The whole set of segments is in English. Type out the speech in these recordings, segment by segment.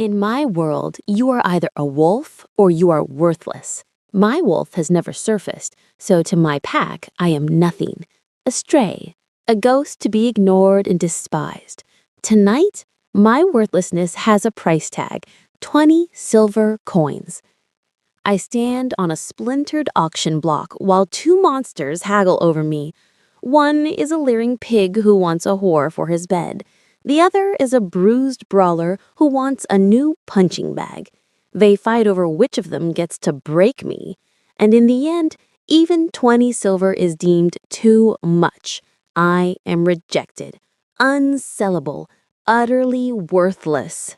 In my world, you are either a wolf or you are worthless. My wolf has never surfaced, so to my pack, I am nothing. A stray, a ghost to be ignored and despised. Tonight, my worthlessness has a price tag, 20 silver coins. I stand on a splintered auction block while two monsters haggle over me. One is a leering pig who wants a whore for his bed. The other is a bruised brawler who wants a new punching bag. They fight over which of them gets to break me. And in the end, even 20 silver is deemed too much. I am rejected, unsellable, utterly worthless.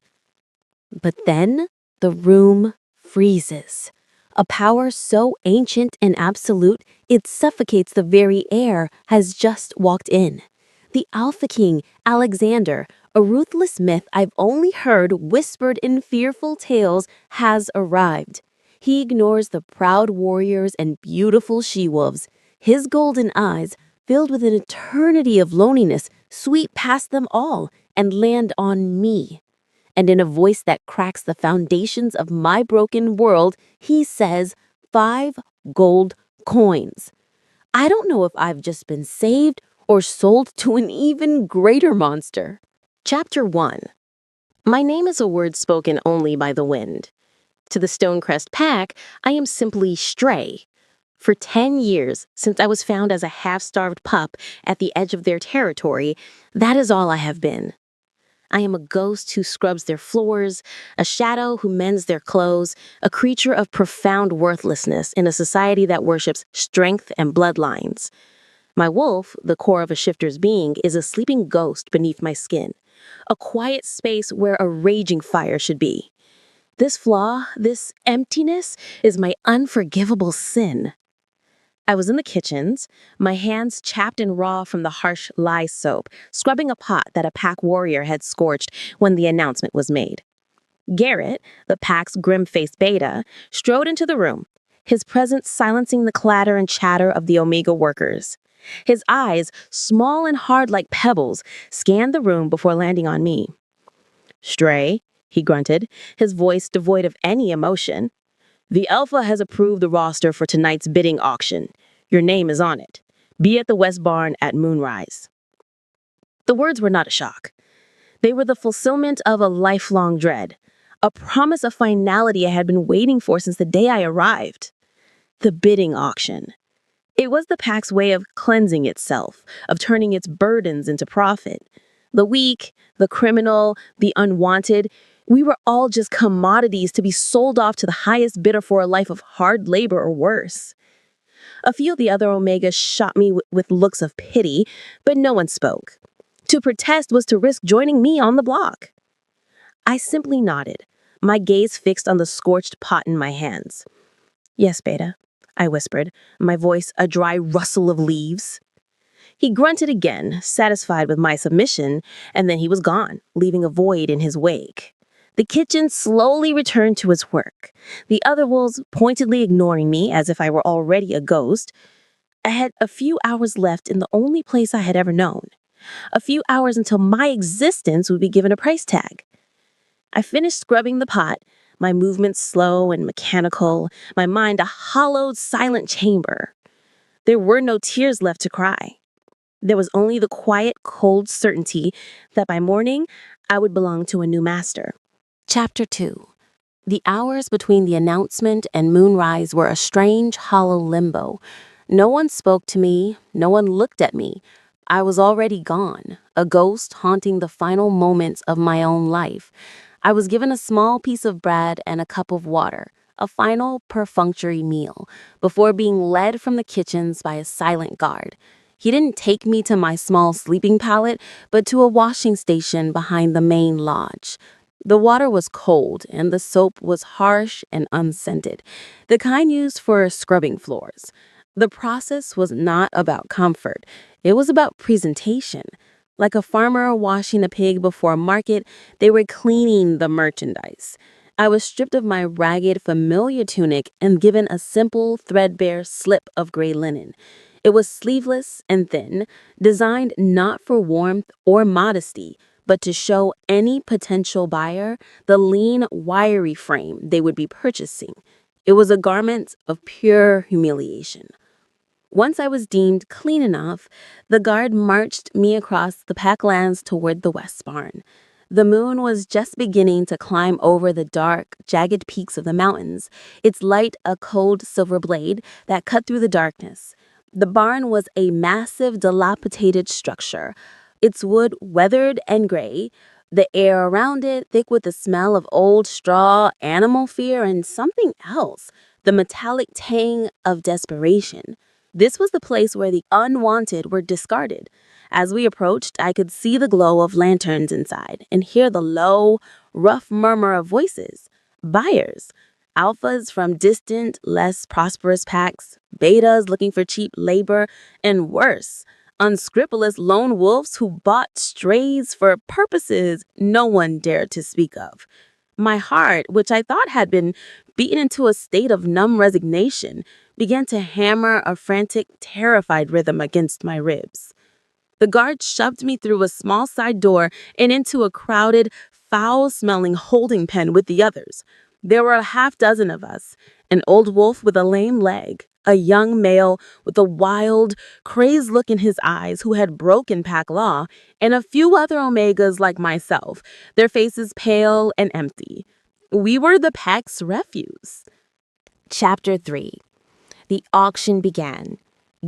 But then the room freezes. A power so ancient and absolute it suffocates the very air has just walked in. The Alpha King, Alexander, a ruthless myth I've only heard whispered in fearful tales, has arrived. He ignores the proud warriors and beautiful she-wolves. His golden eyes, filled with an eternity of loneliness, sweep past them all and land on me. And in a voice that cracks the foundations of my broken world, he says, 5 gold coins. I don't know if I've just been saved or sold to an even greater monster. Chapter 1. My name is a word spoken only by the wind. To the Stonecrest pack, I am simply Stray. For 10 years, since I was found as a half-starved pup at the edge of their territory, that is all I have been. I am a ghost who scrubs their floors, a shadow who mends their clothes, a creature of profound worthlessness in a society that worships strength and bloodlines. My wolf, the core of a shifter's being, is a sleeping ghost beneath my skin, a quiet space where a raging fire should be. This flaw, this emptiness, is my unforgivable sin. I was in the kitchens, my hands chapped and raw from the harsh lye soap, scrubbing a pot that a pack warrior had scorched when the announcement was made. Garrett, the pack's grim-faced beta, strode into the room, his presence silencing the clatter and chatter of the Omega workers. His eyes, small and hard like pebbles, scanned the room before landing on me. "Stray," he grunted, his voice devoid of any emotion. "The Alpha has approved the roster for tonight's bidding auction. Your name is on it. Be at the West Barn at moonrise." The words were not a shock. They were the fulfillment of a lifelong dread, a promise of finality I had been waiting for since the day I arrived. The bidding auction. It was the pack's way of cleansing itself, of turning its burdens into profit. The weak, the criminal, the unwanted, we were all just commodities to be sold off to the highest bidder for a life of hard labor or worse. A few of the other Omegas shot me with looks of pity, but no one spoke. To protest was to risk joining me on the block. I simply nodded, my gaze fixed on the scorched pot in my hands. "Yes, Beta," I whispered, my voice a dry rustle of leaves. He grunted again, satisfied with my submission, and then he was gone, leaving a void in his wake. The kitchen slowly returned to its work, the other wolves pointedly ignoring me as if I were already a ghost. I had a few hours left in the only place I had ever known. A few hours until my existence would be given a price tag. I finished scrubbing the pot, my movements slow and mechanical, my mind a hollowed, silent chamber. There were no tears left to cry. There was only the quiet, cold certainty that by morning I would belong to a new master. Chapter 2. The hours between the announcement and moonrise were a strange, hollow limbo. No one spoke to me, no one looked at me. I was already gone, a ghost haunting the final moments of my own life. I was given a small piece of bread and a cup of water, a final perfunctory meal, before being led from the kitchens by a silent guard. He didn't take me to my small sleeping pallet, but to a washing station behind the main lodge. The water was cold, and the soap was harsh and unscented, the kind used for scrubbing floors. The process was not about comfort. It was about presentation. Like a farmer washing a pig before a market, they were cleaning the merchandise. I was stripped of my ragged, familiar tunic and given a simple, threadbare slip of gray linen. It was sleeveless and thin, designed not for warmth or modesty, but to show any potential buyer the lean, wiry frame they would be purchasing. It was a garment of pure humiliation. Once I was deemed clean enough, the guard marched me across the packlands toward the west barn. The moon was just beginning to climb over the dark, jagged peaks of the mountains, its light a cold silver blade that cut through the darkness. The barn was a massive, dilapidated structure, its wood weathered and gray, the air around it thick with the smell of old straw, animal fear, and something else, the metallic tang of desperation. This was the place where the unwanted were discarded. As we approached, I could see the glow of lanterns inside and hear the low, rough murmur of voices. Buyers. Alphas from distant, less prosperous packs, betas looking for cheap labor, and worse, unscrupulous lone wolves who bought strays for purposes no one dared to speak of. My heart, which I thought had been beaten into a state of numb resignation, began to hammer a frantic, terrified rhythm against my ribs. The guard shoved me through a small side door and into a crowded, foul-smelling holding pen with the others. There were a half dozen of us, an old wolf with a lame leg, a young male with a wild, crazed look in his eyes who had broken pack law, and a few other omegas like myself, their faces pale and empty. We were the pack's refuse. Chapter 3. The auction began.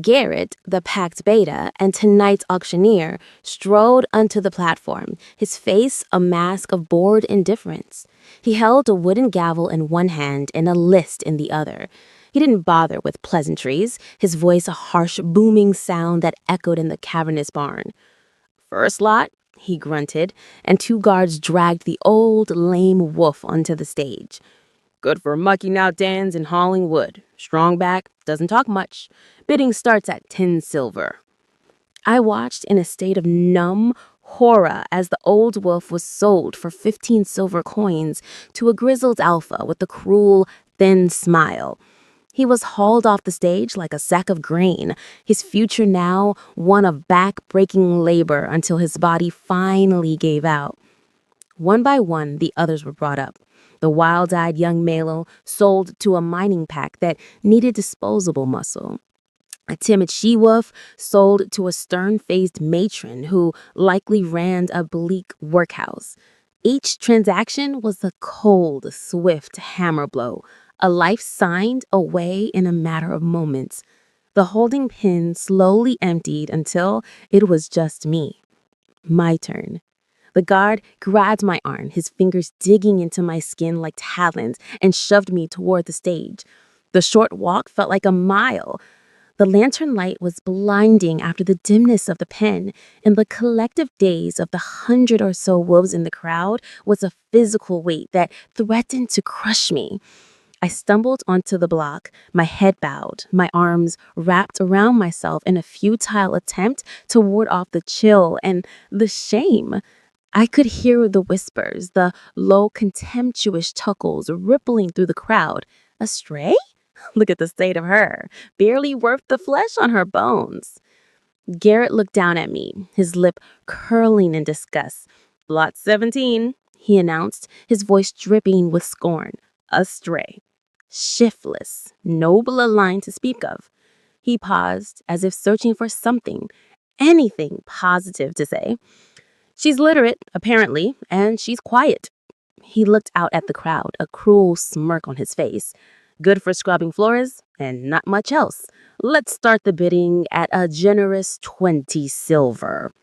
Garrett, the packed beta, and tonight's auctioneer strode onto the platform, his face a mask of bored indifference. He held a wooden gavel in one hand and a list in the other. He didn't bother with pleasantries, his voice a harsh, booming sound that echoed in the cavernous barn. "First lot," he grunted, and two guards dragged the old, lame wolf onto the stage. "Good for mucking out dens and hauling wood. Strong back, doesn't talk much. Bidding starts at 10 silver. I watched in a state of numb horror as the old wolf was sold for 15 silver coins to a grizzled alpha with a cruel, thin smile. He was hauled off the stage like a sack of grain, his future now one of back-breaking labor until his body finally gave out. One by one, the others were brought up. The wild-eyed young male sold to a mining pack that needed disposable muscle. A timid she-wolf sold to a stern-faced matron who likely ran a bleak workhouse. Each transaction was a cold, swift hammer blow, a life signed away in a matter of moments. The holding pen slowly emptied until it was just me. My turn. The guard grabbed my arm, his fingers digging into my skin like talons, and shoved me toward the stage. The short walk felt like a mile. The lantern light was blinding after the dimness of the pen, and the collective gaze of the 100 or so wolves in the crowd was a physical weight that threatened to crush me. I stumbled onto the block, my head bowed, my arms wrapped around myself in a futile attempt to ward off the chill and the shame. I could hear the whispers, the low, contemptuous chuckles rippling through the crowd. A stray? Look at the state of her, barely worth the flesh on her bones. Garrett looked down at me, his lip curling in disgust. "Lot 17, he announced, his voice dripping with scorn. "A stray. Shiftless, noble a line to speak of." He paused, as if searching for something, anything positive to say. "She's literate, apparently, and she's quiet." He looked out at the crowd, a cruel smirk on his face. "Good for scrubbing floors, and not much else. Let's start the bidding at a generous 20 silver.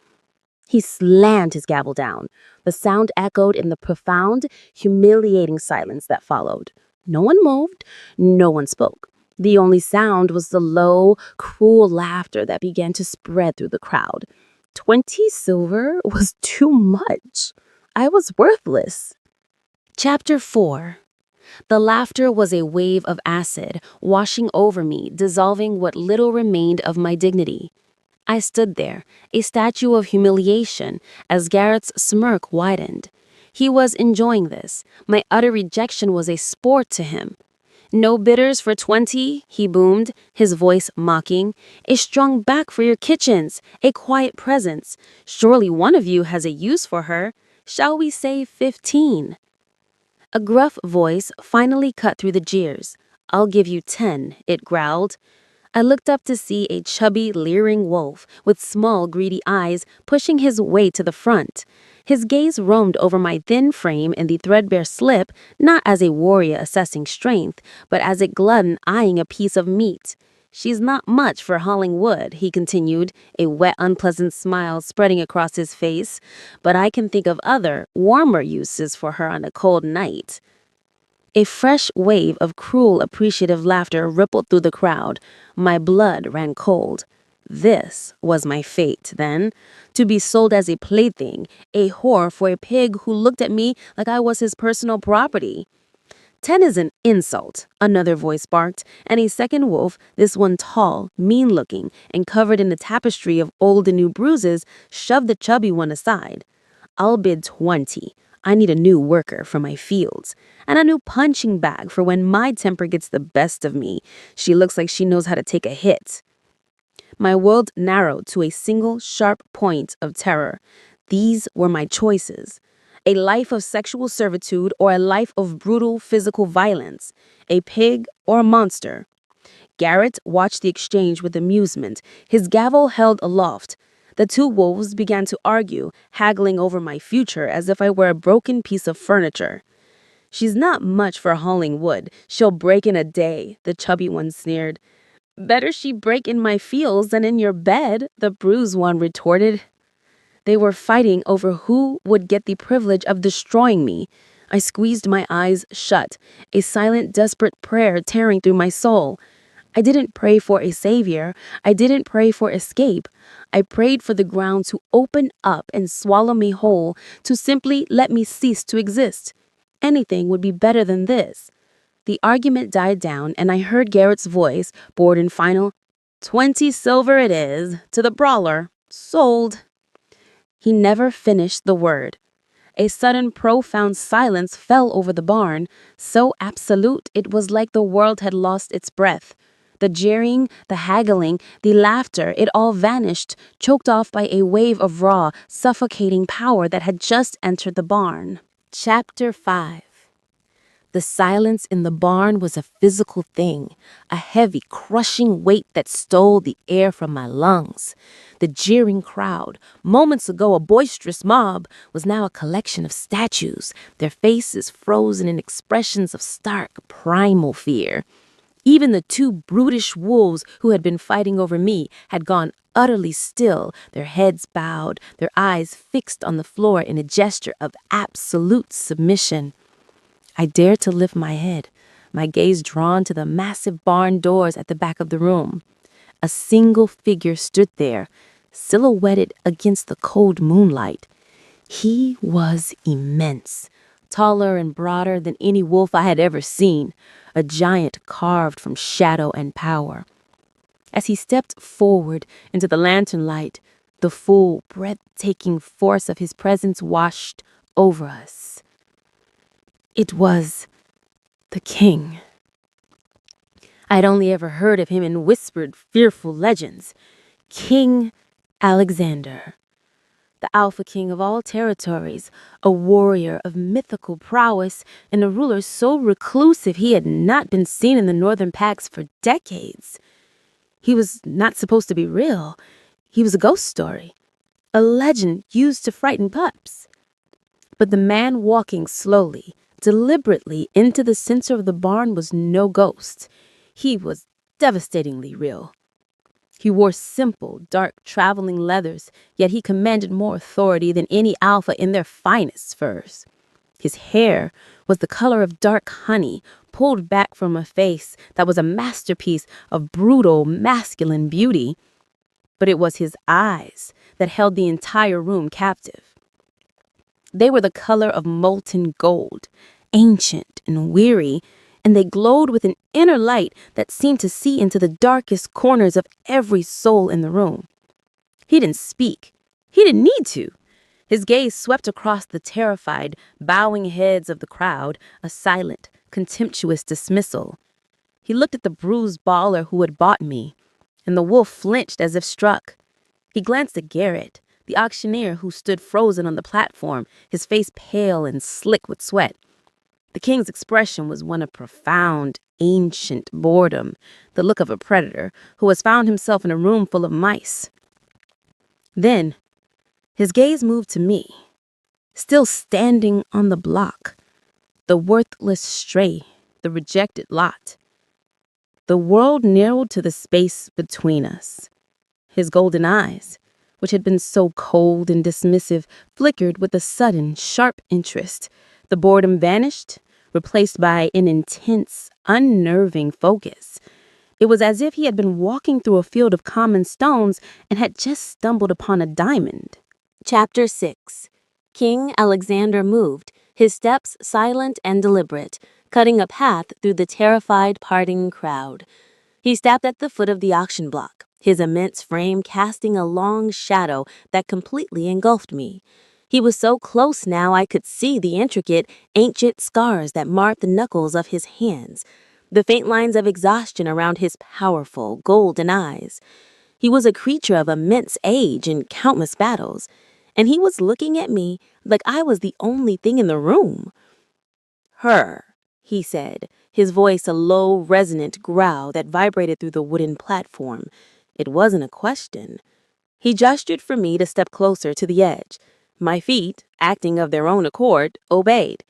He slammed his gavel down. The sound echoed in the profound, humiliating silence that followed. No one moved, no one spoke. The only sound was the low, cruel laughter that began to spread through the crowd. 20 silver was too much. I was worthless. Chapter 4. The laughter was a wave of acid, washing over me, dissolving what little remained of my dignity. I stood there, a statue of humiliation, as Garrett's smirk widened. He was enjoying this. My utter rejection was a sport to him. No bidders for 20, he boomed, his voice mocking. A strong back for your kitchens, a quiet presence. Surely one of you has a use for her. Shall we say 15? A gruff voice finally cut through the jeers. I'll give you 10, it growled. I looked up to see a chubby, leering wolf with small, greedy eyes pushing his way to the front. His gaze roamed over my thin frame and the threadbare slip, not as a warrior assessing strength, but as a glutton eyeing a piece of meat. She's not much for hauling wood, he continued, a wet, unpleasant smile spreading across his face, but I can think of other, warmer uses for her on a cold night. A fresh wave of cruel, appreciative laughter rippled through the crowd. My blood ran cold. This was my fate, then. To be sold as a plaything, a whore for a pig who looked at me like I was his personal property. 10 is an insult, another voice barked, and a second wolf, this one tall, mean-looking, and covered in a tapestry of old and new bruises, shoved the chubby one aside. I'll bid 20. I need a new worker for my fields, and a new punching bag for when my temper gets the best of me. She looks like she knows how to take a hit. My world narrowed to a single sharp point of terror. These were my choices. A life of sexual servitude or a life of brutal physical violence. A pig or a monster. Garrett watched the exchange with amusement, his gavel held aloft. The two wolves began to argue, haggling over my future as if I were a broken piece of furniture. She's not much for hauling wood. She'll break in a day, the chubby one sneered. Better she break in my fields than in your bed, the bruised one retorted. They were fighting over who would get the privilege of destroying me. I squeezed my eyes shut, a silent, desperate prayer tearing through my soul. I didn't pray for a savior. I didn't pray for escape. I prayed for the ground to open up and swallow me whole, to simply let me cease to exist. Anything would be better than this. The argument died down, and I heard Garrett's voice, bored and final. 20 silver it is, to the brawler. Sold. He never finished the word. A sudden profound silence fell over the barn, so absolute it was like the world had lost its breath. The jeering, the haggling, the laughter, it all vanished, choked off by a wave of raw, suffocating power that had just entered the barn. Chapter 5. The silence in the barn was a physical thing, a heavy, crushing weight that stole the air from my lungs. The jeering crowd, moments ago a boisterous mob, was now a collection of statues, their faces frozen in expressions of stark, primal fear. Even the two brutish wolves who had been fighting over me had gone utterly still, their heads bowed, their eyes fixed on the floor in a gesture of absolute submission. I dared to lift my head, my gaze drawn to the massive barn doors at the back of the room. A single figure stood there, silhouetted against the cold moonlight. He was immense, taller and broader than any wolf I had ever seen, a giant carved from shadow and power. As he stepped forward into the lantern light, the full, breathtaking force of his presence washed over us. It was the king. I'd only ever heard of him in whispered, fearful legends. King Alexander, the Alpha King of all territories, a warrior of mythical prowess, and a ruler so reclusive he had not been seen in the northern packs for decades. He was not supposed to be real. He was a ghost story, a legend used to frighten pups. But the man walking slowly, deliberately into the center of the barn was no ghost. He was devastatingly real. He wore simple, dark traveling leathers, yet he commanded more authority than any alpha in their finest furs. His hair was the color of dark honey, pulled back from a face that was a masterpiece of brutal, masculine beauty. But it was his eyes that held the entire room captive. They were the color of molten gold, ancient and weary, and they glowed with an inner light that seemed to see into the darkest corners of every soul in the room. He didn't speak. He didn't need to. His gaze swept across the terrified, bowing heads of the crowd, a silent, contemptuous dismissal. He looked at the bruised baller who had bought me, and the wolf flinched as if struck. He glanced at Garrett, the auctioneer who stood frozen on the platform, his face pale and slick with sweat. The king's expression was one of profound, ancient boredom, the look of a predator who has found himself in a room full of mice. Then, his gaze moved to me, still standing on the block, the worthless stray, the rejected lot. The world narrowed to the space between us. His golden eyes, which had been so cold and dismissive, flickered with a sudden, sharp interest. The boredom vanished, replaced by an intense, unnerving focus. It was as if he had been walking through a field of common stones and had just stumbled upon a diamond. Chapter 6. King Alexander moved, his steps silent and deliberate, cutting a path through the terrified parting crowd. He stepped at the foot of the auction block, his immense frame casting a long shadow that completely engulfed me. He was so close now I could see the intricate, ancient scars that marked the knuckles of his hands, the faint lines of exhaustion around his powerful, golden eyes. He was a creature of immense age and countless battles, and he was looking at me like I was the only thing in the room. "Her," he said, his voice a low, resonant growl that vibrated through the wooden platform. It wasn't a question. He gestured for me to step closer to the edge. My feet, acting of their own accord, obeyed.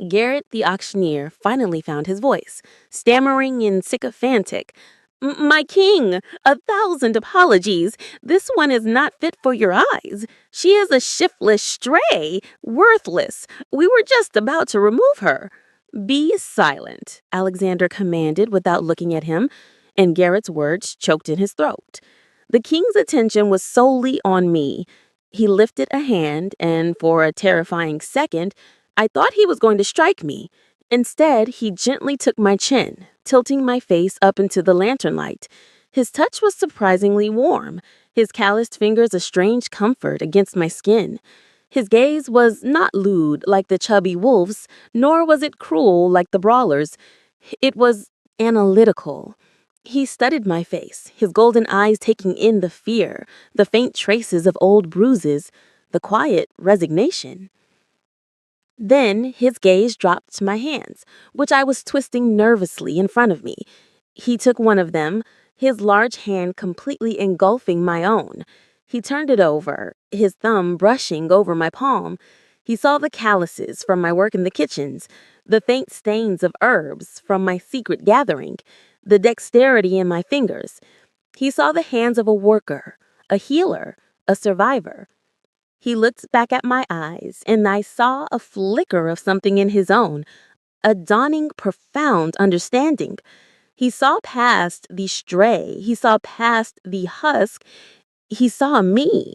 Garrett, the auctioneer, finally found his voice, stammering and sycophantic. "My king, 1,000 apologies. This one is not fit for your eyes. She is a shiftless stray, worthless. We were just about to remove her." "Be silent," Alexander commanded without looking at him, and Garrett's words choked in his throat. The king's attention was solely on me. He lifted a hand, and for a terrifying second, I thought he was going to strike me. Instead, he gently took my chin, tilting my face up into the lantern light. His touch was surprisingly warm, his calloused fingers a strange comfort against my skin. His gaze was not lewd like the chubby wolves, nor was it cruel like the brawlers. It was analytical. He studied my face, his golden eyes taking in the fear, the faint traces of old bruises, the quiet resignation. Then his gaze dropped to my hands, which I was twisting nervously in front of me. He took one of them, his large hand completely engulfing my own. He turned it over, his thumb brushing over my palm. He saw the calluses from my work in the kitchens, the faint stains of herbs from my secret gathering, the dexterity in my fingers. He saw the hands of a worker, a healer, a survivor. He looked back at my eyes, and I saw a flicker of something in his own, a dawning profound understanding. He saw past the stray, he saw past the husk, he saw me.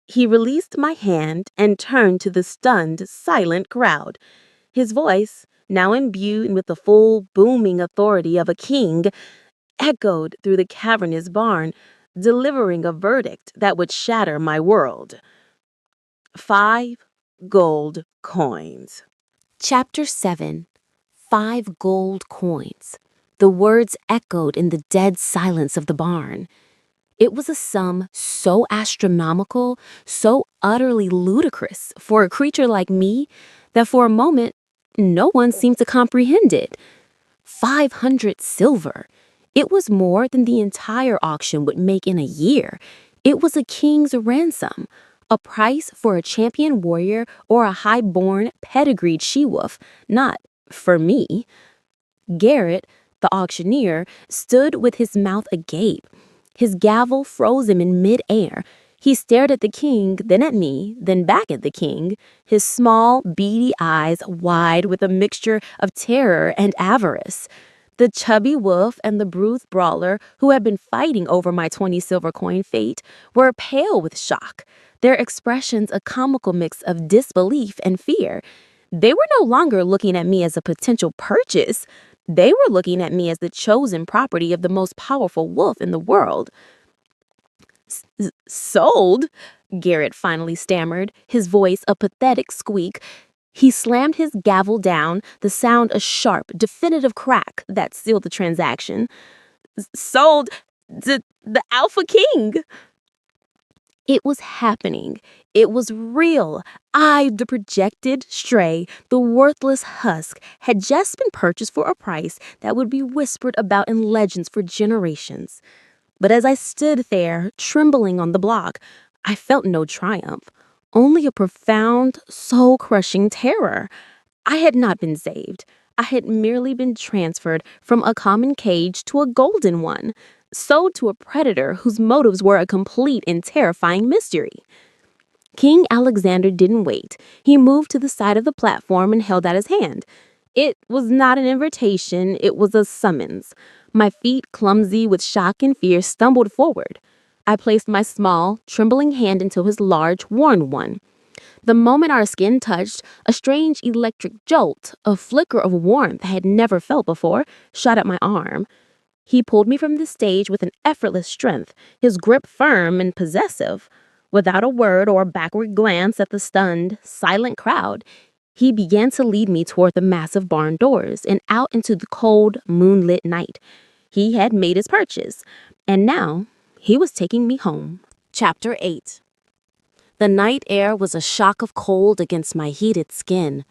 He released my hand and turned to the stunned, silent crowd. His voice, now imbued with the full, booming authority of a king, echoed through the cavernous barn, delivering a verdict that would shatter my world. 5 gold coins. Chapter 7. 5 gold coins. The words echoed in the dead silence of the barn. It was a sum so astronomical, so utterly ludicrous for a creature like me, that for a moment no one seemed to comprehend it. 500 silver. It was more than the entire auction would make in a year. It was a king's ransom, a price for a champion warrior or a high-born, pedigreed she-wolf, not for me. Garrett, the auctioneer, stood with his mouth agape. His gavel froze him in mid-air. He stared at the king, then at me, then back at the king, his small, beady eyes wide with a mixture of terror and avarice. The chubby wolf and the bruised brawler, who had been fighting over my 20 silver coin fate, were pale with shock, their expressions a comical mix of disbelief and fear. They were no longer looking at me as a potential purchase. They were looking at me as the chosen property of the most powerful wolf in the world. "Sold?" Garrett finally stammered, his voice a pathetic squeak. He slammed his gavel down, the sound a sharp, definitive crack that sealed the transaction. Sold the Alpha King. It was happening. It was real. I, the projected stray, the worthless husk, had just been purchased for a price that would be whispered about in legends for generations. But as I stood there, trembling on the block, I felt no triumph, only a profound, soul-crushing terror. I had not been saved. I had merely been transferred from a common cage to a golden one, sold to a predator whose motives were a complete and terrifying mystery. King Alexander didn't wait. He moved to the side of the platform and held out his hand. It was not an invitation, it was a summons. My feet, clumsy with shock and fear, stumbled forward. I placed my small, trembling hand into his large, worn one. The moment our skin touched, a strange electric jolt, a flicker of warmth I had never felt before, shot up my arm. He pulled me from the stage with an effortless strength, his grip firm and possessive. Without a word or a backward glance at the stunned, silent crowd, he began to lead me toward the massive barn doors and out into the cold, moonlit night. He had made his purchase, and now he was taking me home. Chapter 8. The night air was a shock of cold against my heated skin.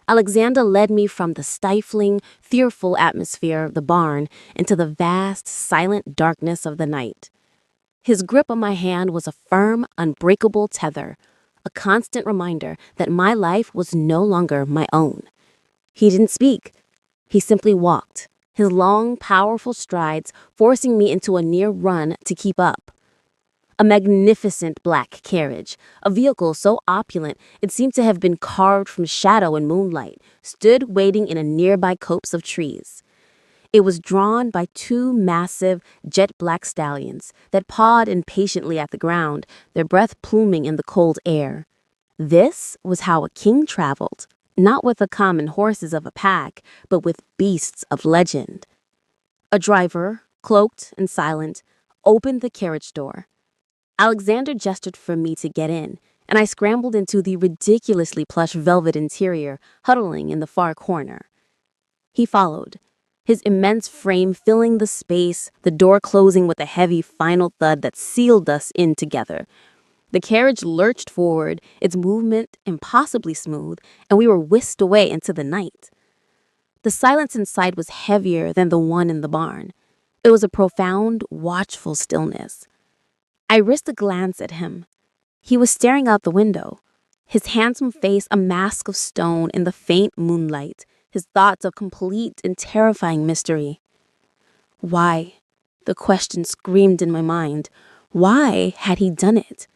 Alexander led me from the stifling, fearful atmosphere of the barn into the vast, silent darkness of the night. His grip on my hand was a firm, unbreakable tether, a constant reminder that my life was no longer my own. He didn't speak. He simply walked, his long, powerful strides forcing me into a near run to keep up. A magnificent black carriage, a vehicle so opulent it seemed to have been carved from shadow and moonlight, stood waiting in a nearby copse of trees. It was drawn by two massive, jet-black stallions that pawed impatiently at the ground, their breath pluming in the cold air. This was how a king traveled, not with the common horses of a pack, but with beasts of legend. A driver, cloaked and silent, opened the carriage door. Alexander gestured for me to get in, and I scrambled into the ridiculously plush velvet interior, huddling in the far corner. He followed, his immense frame filling the space, the door closing with a heavy final thud that sealed us in together. The carriage lurched forward, its movement impossibly smooth, and we were whisked away into the night. The silence inside was heavier than the one in the barn. It was a profound, watchful stillness. I risked a glance at him. He was staring out the window, his handsome face a mask of stone in the faint moonlight, his thoughts of complete and terrifying mystery. Why? The question screamed in my mind. Why had he done it?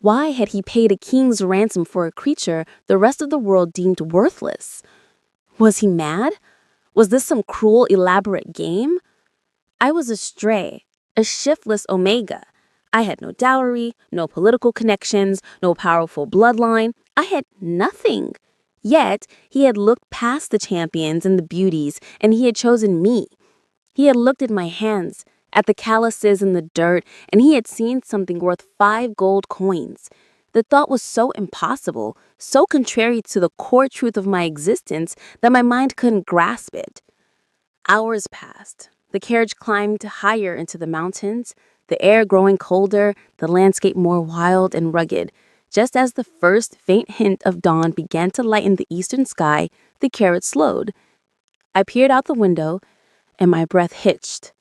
Why had he paid a king's ransom for a creature the rest of the world deemed worthless? Was he mad? Was this some cruel, elaborate game? I was a stray, a shiftless omega. I had no dowry, no political connections, no powerful bloodline. I had nothing. Yet, he had looked past the champions and the beauties, and he had chosen me. He had looked at my hands, at the calluses in the dirt, and he had seen something worth 5 gold coins. The thought was so impossible, so contrary to the core truth of my existence that my mind couldn't grasp it. Hours passed. The carriage climbed higher into the mountains, the air growing colder, the landscape more wild and rugged. Just as the first faint hint of dawn began to lighten the eastern sky, the carriage slowed. I peered out the window, and my breath hitched.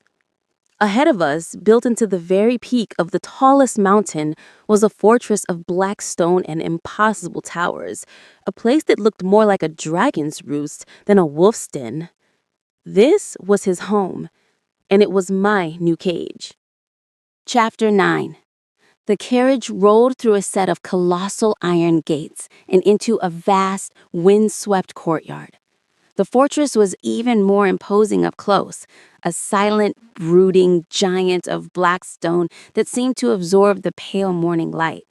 Ahead of us, built into the very peak of the tallest mountain, was a fortress of black stone and impossible towers, a place that looked more like a dragon's roost than a wolf's den. This was his home, and it was my new cage. Chapter 9. The carriage rolled through a set of colossal iron gates and into a vast, wind-swept courtyard. The fortress was even more imposing up close, a silent, brooding giant of black stone that seemed to absorb the pale morning light.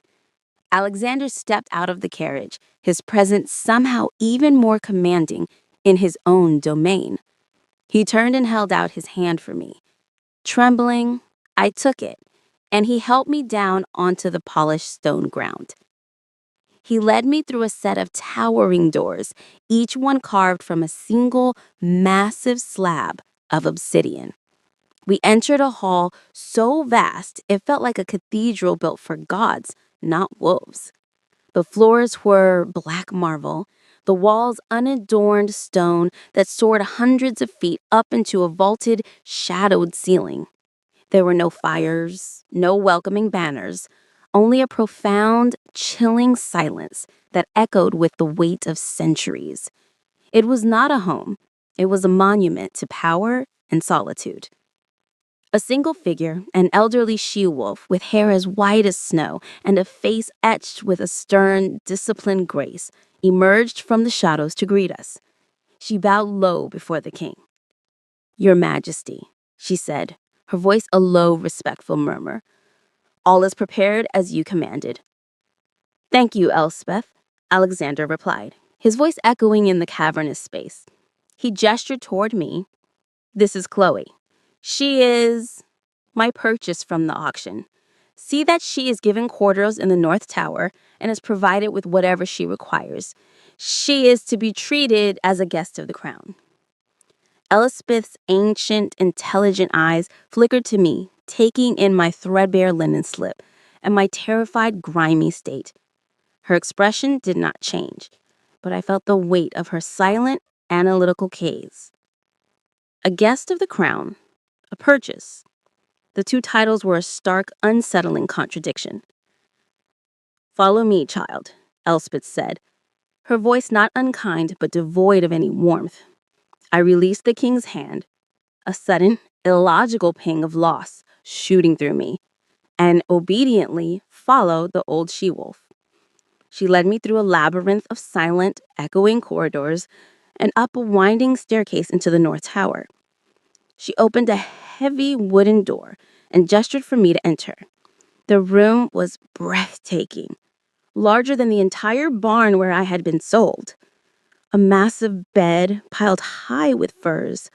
Alexander stepped out of the carriage, his presence somehow even more commanding in his own domain. He turned and held out his hand for me. Trembling, I took it, and he helped me down onto the polished stone ground. He led me through a set of towering doors, each one carved from a single massive slab of obsidian. We entered a hall so vast it felt like a cathedral built for gods, not wolves. The floors were black marble, the walls unadorned stone that soared hundreds of feet up into a vaulted, shadowed ceiling. There were no fires, no welcoming banners, only a profound, chilling silence that echoed with the weight of centuries. It was not a home, it was a monument to power and solitude. A single figure, an elderly she-wolf with hair as white as snow and a face etched with a stern, disciplined grace, emerged from the shadows to greet us. She bowed low before the king. "Your Majesty," she said, her voice a low, respectful murmur. "All is prepared as you commanded." "Thank you, Elspeth," Alexander replied, his voice echoing in the cavernous space. He gestured toward me. "This is Chloe. She is my purchase from the auction. See that she is given quarters in the North Tower and is provided with whatever she requires. She is to be treated as a guest of the crown." Elspeth's ancient, intelligent eyes flickered to me, taking in my threadbare linen slip and my terrified, grimy state. Her expression did not change, but I felt the weight of her silent, analytical gaze. A guest of the crown, a purchase. The two titles were a stark, unsettling contradiction. "Follow me, child," Elspeth said, her voice not unkind but devoid of any warmth. I released the king's hand, a sudden, illogical pang of loss shooting through me, and obediently followed the old she-wolf. She led me through a labyrinth of silent, echoing corridors and up a winding staircase into the North Tower. She opened a heavy wooden door and gestured for me to enter. The room was breathtaking, larger than the entire barn where I had been sold. A massive bed piled high with furs,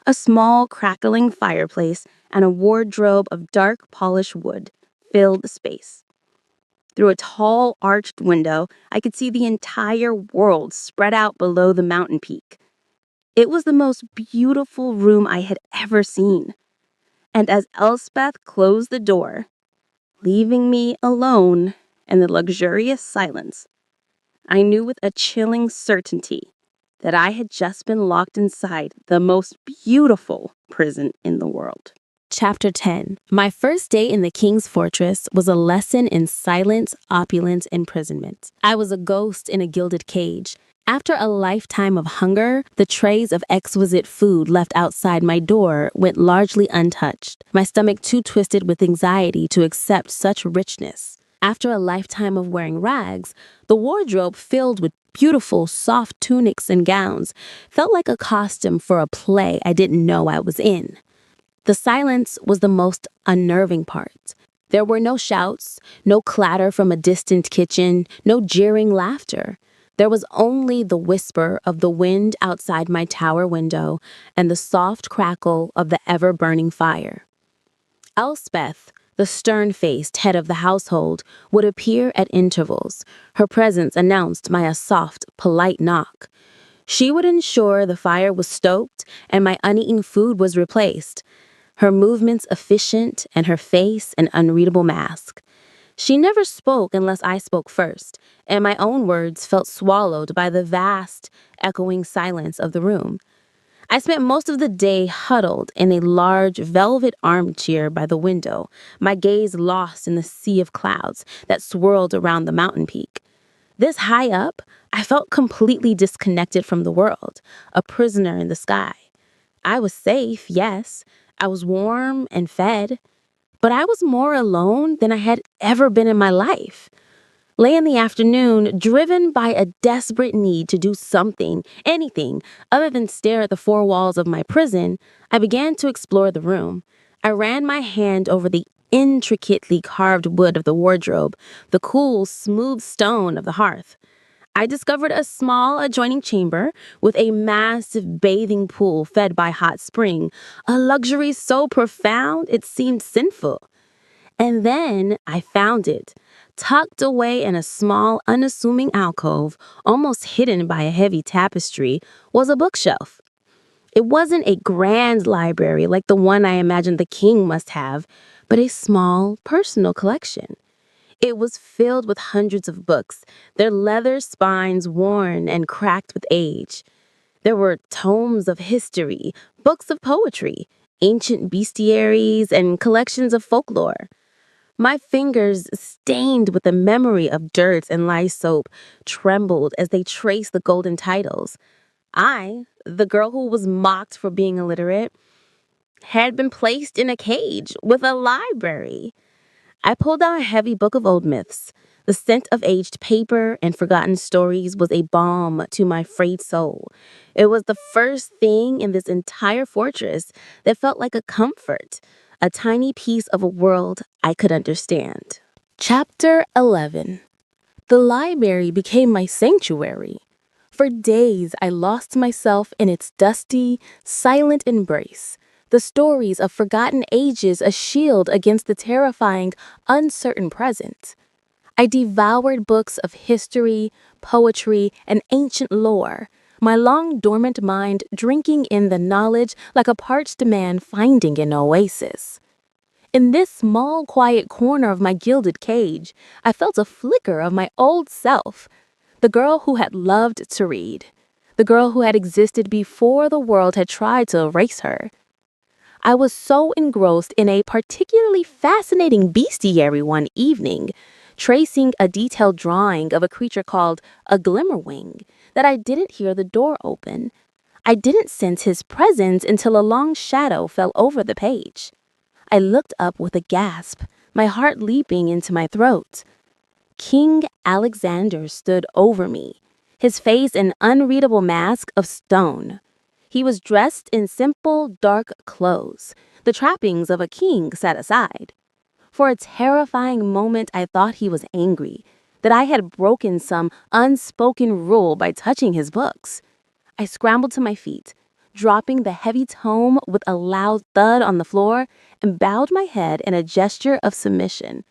a small crackling fireplace, and a wardrobe of dark polished wood filled the space. Through a tall arched window, I could see the entire world spread out below the mountain peak. It was the most beautiful room I had ever seen. And as Elspeth closed the door, leaving me alone in the luxurious silence, I knew with a chilling certainty that I had just been locked inside the most beautiful prison in the world. Chapter 10. My first day in the king's fortress was a lesson in silent, opulent imprisonment. I was a ghost in a gilded cage. After a lifetime of hunger, the trays of exquisite food left outside my door went largely untouched, my stomach too twisted with anxiety to accept such richness. After a lifetime of wearing rags, the wardrobe filled with beautiful, soft tunics and gowns felt like a costume for a play I didn't know I was in. The silence was the most unnerving part. There were no shouts, no clatter from a distant kitchen, no jeering laughter. There was only the whisper of the wind outside my tower window and the soft crackle of the ever-burning fire. Elspeth, the stern-faced head of the household, would appear at intervals. Her presence announced my soft, polite knock. She would ensure the fire was stoked and my uneaten food was replaced. Her movements efficient and her face an unreadable mask. She never spoke unless I spoke first, and my own words felt swallowed by the vast, echoing silence of the room. I spent most of the day huddled in a large velvet armchair by the window, my gaze lost in the sea of clouds that swirled around the mountain peak. This high up, I felt completely disconnected from the world, a prisoner in the sky. I was safe, yes. I was warm and fed, but I was more alone than I had ever been in my life. Late in the afternoon, driven by a desperate need to do something, anything, other than stare at the four walls of my prison, I began to explore the room. I ran my hand over the intricately carved wood of the wardrobe, the cool, smooth stone of the hearth. I discovered a small adjoining chamber with a massive bathing pool fed by hot spring, a luxury so profound it seemed sinful. And then I found it, Tucked away in a small, unassuming alcove, almost hidden by a heavy tapestry, was a bookshelf. It wasn't a grand library like the one I imagined the king must have, but a small, personal collection. It was filled with hundreds of books, their leather spines worn and cracked with age. There were tomes of history, books of poetry, ancient bestiaries, and collections of folklore. My fingers, stained with the memory of dirt and lye soap, trembled as they traced the golden titles. I, the girl who was mocked for being illiterate, had been placed in a cage with a library. I pulled out a heavy book of old myths. The scent of aged paper and forgotten stories was a balm to my frayed soul. It was the first thing in this entire fortress that felt like a comfort, a tiny piece of a world I could understand. Chapter 11. The library became my sanctuary. For days, I lost myself in its dusty, silent embrace. The stories of forgotten ages a shield against the terrifying, uncertain present. I devoured books of history, poetry, and ancient lore, my long dormant mind drinking in the knowledge like a parched man finding an oasis. In this small, quiet corner of my gilded cage, I felt a flicker of my old self, the girl who had loved to read, the girl who had existed before the world had tried to erase her. I was so engrossed in a particularly fascinating bestiary one evening, tracing a detailed drawing of a creature called a glimmerwing, that I didn't hear the door open. I didn't sense his presence until a long shadow fell over the page. I looked up with a gasp, my heart leaping into my throat. King Alexander stood over me, his face an unreadable mask of stone. He was dressed in simple, dark clothes, the trappings of a king set aside. For a terrifying moment, I thought he was angry, that I had broken some unspoken rule by touching his books. I scrambled to my feet, dropping the heavy tome with a loud thud on the floor, and bowed my head in a gesture of submission.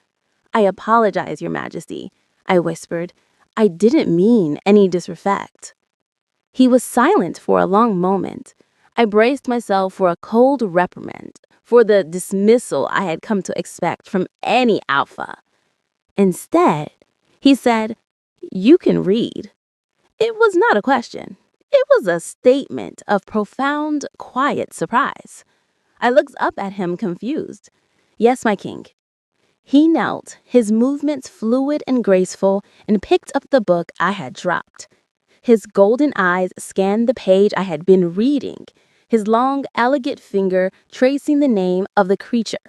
"I apologize, Your Majesty," I whispered. "I didn't mean any disrespect." He was silent for a long moment. I braced myself for a cold reprimand, for the dismissal I had come to expect from any alpha. Instead, he said, "You can read." It was not a question. It was a statement of profound, quiet surprise. I looked up at him confused. "Yes, my king." He knelt, his movements fluid and graceful, and picked up the book I had dropped. His golden eyes scanned the page I had been reading, his long, elegant finger tracing the name of the creature.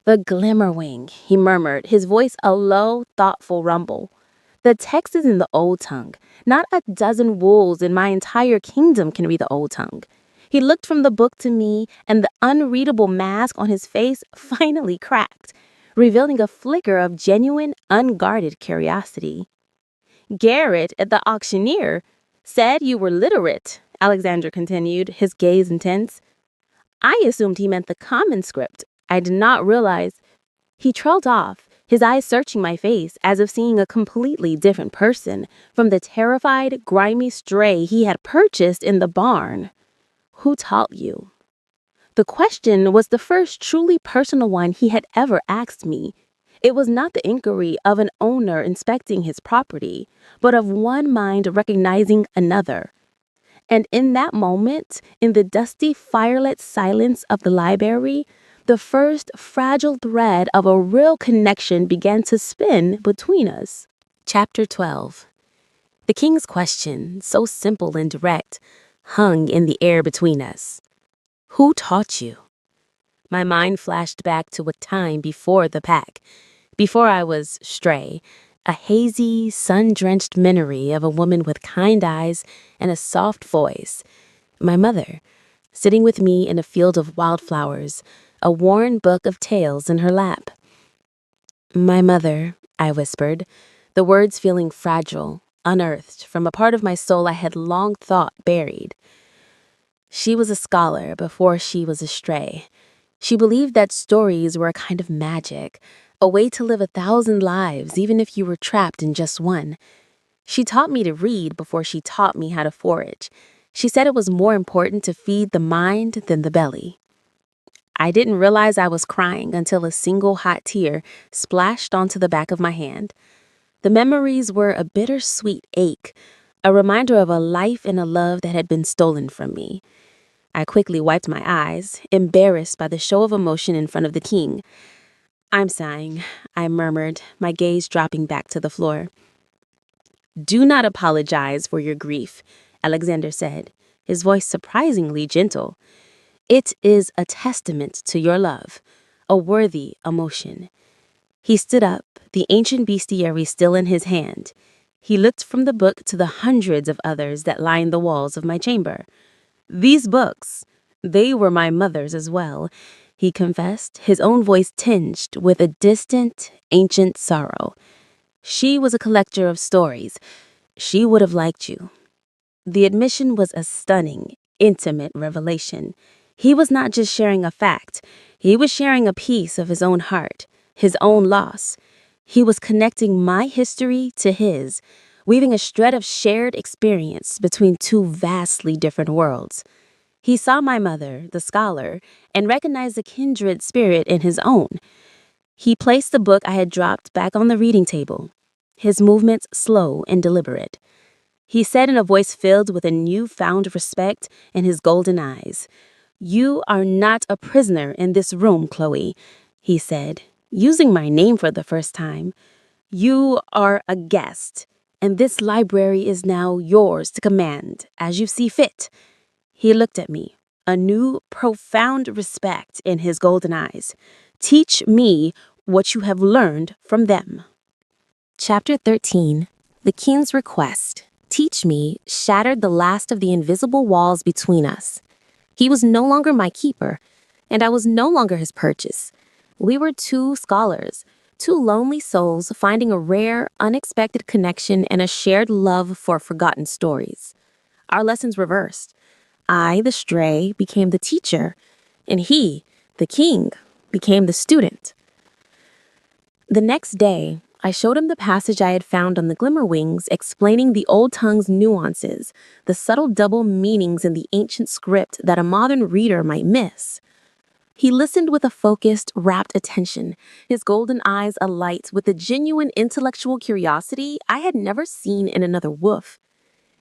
"The Glimmerwing," he murmured, his voice a low, thoughtful rumble. "The text is in the old tongue. Not a dozen wolves in my entire kingdom can read the old tongue." He looked from the book to me, and the unreadable mask on his face finally cracked, revealing a flicker of genuine, unguarded curiosity. "Garrett, at the auctioneer, said you were literate," Alexander continued, his gaze intense. I assumed he meant the common script. I did not realize. He trailed off, his eyes searching my face as if seeing a completely different person from the terrified, grimy stray he had purchased in the barn. "Who taught you?" The question was the first truly personal one he had ever asked me. It was not the inquiry of an owner inspecting his property, but of one mind recognizing another. And in that moment, in the dusty, firelit silence of the library, the first fragile thread of a real connection began to spin between us. Chapter 12. The king's question, so simple and direct, hung in the air between us. "Who taught you?" My mind flashed back to a time before the pack, before I was stray, a hazy, sun-drenched memory of a woman with kind eyes and a soft voice. My mother, sitting with me in a field of wildflowers, a worn book of tales in her lap. "My mother," I whispered, the words feeling fragile, unearthed from a part of my soul I had long thought buried. She was a scholar before she was a stray. She believed that stories were a kind of magic, a way to live 1,000 lives, even if you were trapped in just one. She taught me to read before she taught me how to forage. She said it was more important to feed the mind than the belly. I didn't realize I was crying until a single hot tear splashed onto the back of my hand. The memories were a bittersweet ache, a reminder of a life and a love that had been stolen from me. I quickly wiped my eyes, embarrassed by the show of emotion in front of the king. "I'm sighing," I murmured, my gaze dropping back to the floor. "Do not apologize for your grief," Alexander said, his voice surprisingly gentle. "It is a testament to your love, a worthy emotion." He stood up, the ancient bestiary still in his hand. He looked from the book to the hundreds of others that lined the walls of my chamber. "These books, they were my mother's as well," he confessed, his own voice tinged with a distant, ancient sorrow. "She was a collector of stories. She would have liked you." The admission was a stunning, intimate revelation. He was not just sharing a fact. He was sharing a piece of his own heart, his own loss. He was connecting my history to his, weaving a thread of shared experience between two vastly different worlds. He saw my mother, the scholar, and recognized a kindred spirit in his own. He placed the book I had dropped back on the reading table, his movements slow and deliberate. He said in a voice filled with a newfound respect in his golden eyes, "You are not a prisoner in this room, Chloe," he said, using my name for the first time. "You are a guest, and this library is now yours to command as you see fit." He looked at me, a new, profound respect in his golden eyes. "Teach me what you have learned from them." Chapter 13. The King's Request. Teach me shattered the last of the invisible walls between us. He was no longer my keeper, and I was no longer his purchase. We were two scholars, two lonely souls finding a rare, unexpected connection and a shared love for forgotten stories. Our lessons reversed. I, the stray, became the teacher, and he, the king, became the student. The next day, I showed him the passage I had found on the Glimmerwings explaining the old tongue's nuances, the subtle double meanings in the ancient script that a modern reader might miss. He listened with a focused, rapt attention, his golden eyes alight with the genuine intellectual curiosity I had never seen in another wolf.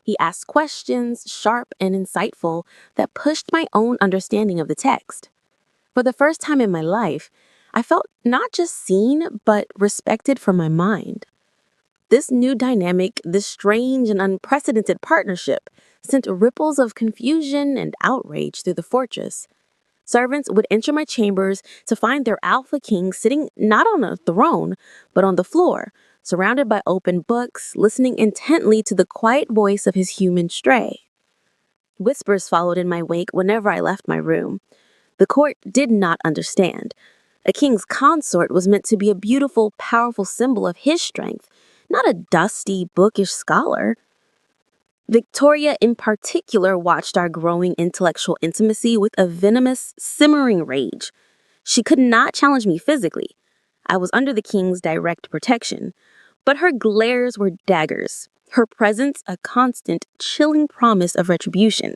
He asked questions, sharp and insightful, that pushed my own understanding of the text. For the first time in my life, I felt not just seen, but respected for my mind. This new dynamic, this strange and unprecedented partnership, sent ripples of confusion and outrage through the fortress. Servants would enter my chambers to find their alpha king sitting not on a throne, but on the floor, surrounded by open books, listening intently to the quiet voice of his human stray. Whispers followed in my wake whenever I left my room. The court did not understand. A king's consort was meant to be a beautiful, powerful symbol of his strength, not a dusty, bookish scholar. Victoria, in particular, watched our growing intellectual intimacy with a venomous, simmering rage. She could not challenge me physically. I was under the king's direct protection. But her glares were daggers, her presence a constant, chilling promise of retribution.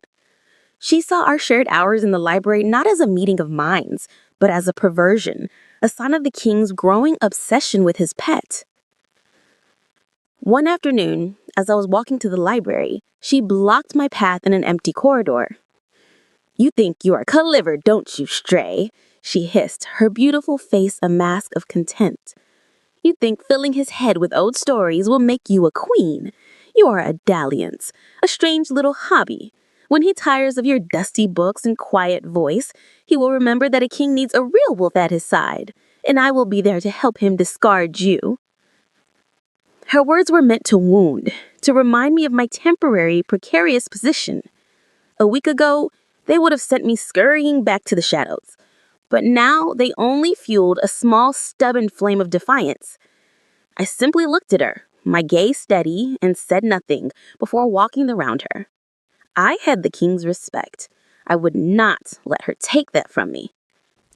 She saw our shared hours in the library not as a meeting of minds, but as a perversion, a sign of the king's growing obsession with his pet. One afternoon, as I was walking to the library, she blocked my path in an empty corridor. "You think you are clever, don't you, stray?" she hissed, her beautiful face a mask of contempt. "You think filling his head with old stories will make you a queen. You are a dalliance, a strange little hobby. When he tires of your dusty books and quiet voice, he will remember that a king needs a real wolf at his side, and I will be there to help him discard you." Her words were meant to wound, to remind me of my temporary, precarious position. A week ago, they would have sent me scurrying back to the shadows. But now they only fueled a small, stubborn flame of defiance. I simply looked at her, my gaze steady, and said nothing before walking around her. I had the king's respect. I would not let her take that from me.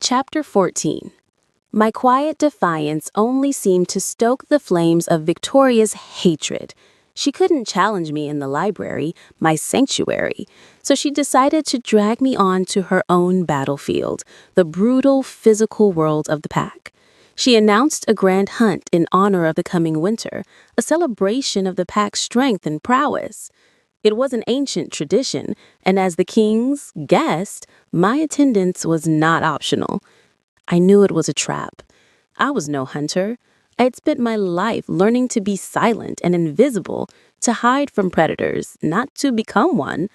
Chapter 14. My quiet defiance only seemed to stoke the flames of Victoria's hatred. She couldn't challenge me in the library, my sanctuary, so she decided to drag me on to her own battlefield, the brutal physical world of the pack. She announced a grand hunt in honor of the coming winter, a celebration of the pack's strength and prowess. It was an ancient tradition, and as the king's guest, my attendance was not optional. I knew it was a trap. I was no hunter. I had spent my life learning to be silent and invisible, to hide from predators, not to become one.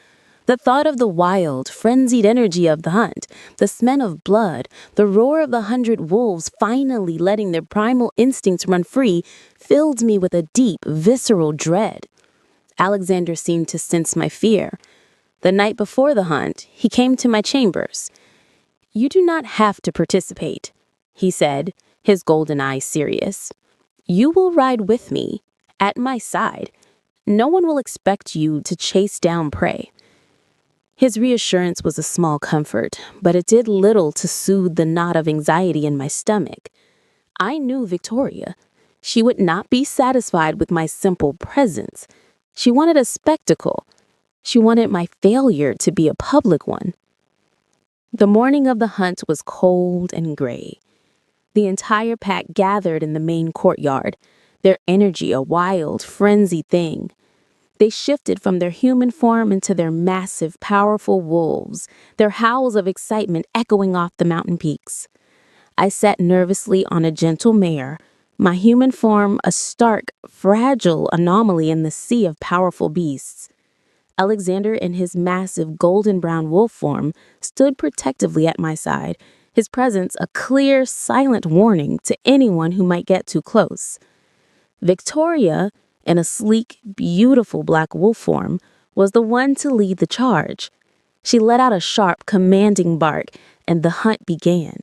The thought of the wild, frenzied energy of the hunt, the smell of blood, the roar of 100 wolves finally letting their primal instincts run free, filled me with a deep, visceral dread. Alexander seemed to sense my fear. The night before the hunt, he came to my chambers. "You do not have to participate," he said, his golden eyes serious. "You will ride with me, at my side. No one will expect you to chase down prey." His reassurance was a small comfort, but it did little to soothe the knot of anxiety in my stomach. I knew Victoria. She would not be satisfied with my simple presence. She wanted a spectacle. She wanted my failure to be a public one. The morning of the hunt was cold and gray. The entire pack gathered in the main courtyard, their energy a wild, frenzied thing. They shifted from their human form into their massive, powerful wolves, their howls of excitement echoing off the mountain peaks. I sat nervously on a gentle mare, my human form a stark, fragile anomaly in the sea of powerful beasts. Alexander, in his massive golden-brown wolf form, stood protectively at my side, his presence a clear, silent warning to anyone who might get too close. Victoria, in a sleek, beautiful black wolf form, was the one to lead the charge. She let out a sharp, commanding bark, and the hunt began.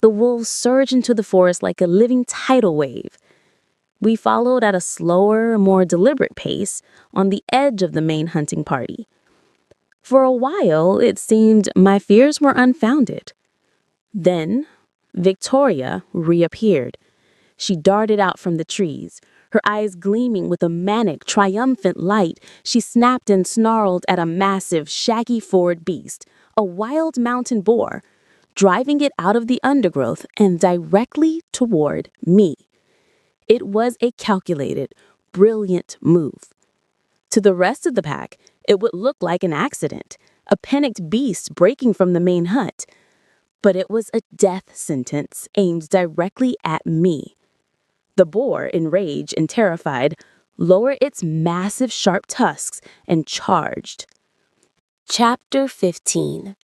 The wolves surged into the forest like a living tidal wave. We followed at a slower, more deliberate pace on the edge of the main hunting party. For a while, it seemed my fears were unfounded. Then, Victoria reappeared. She darted out from the trees, her eyes gleaming with a manic, triumphant light. She snapped and snarled at a massive, shaggy-forward beast, a wild mountain boar, driving it out of the undergrowth and directly toward me. It was a calculated, brilliant move. To the rest of the pack, it would look like an accident, a panicked beast breaking from the main hunt. But it was a death sentence aimed directly at me. The boar, enraged and terrified, lowered its massive sharp tusks and charged. Chapter 15.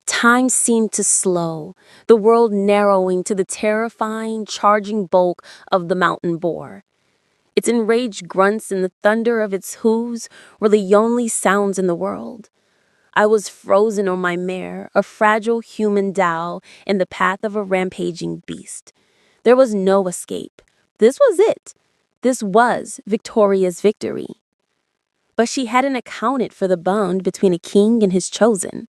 Time seemed to slow, the world narrowing to the terrifying, charging bulk of the mountain boar. Its enraged grunts and the thunder of its hooves were the only sounds in the world. I was frozen on my mare, a fragile human dow in the path of a rampaging beast. There was no escape. This was it. This was Victoria's victory. But she hadn't accounted for the bond between a king and his chosen.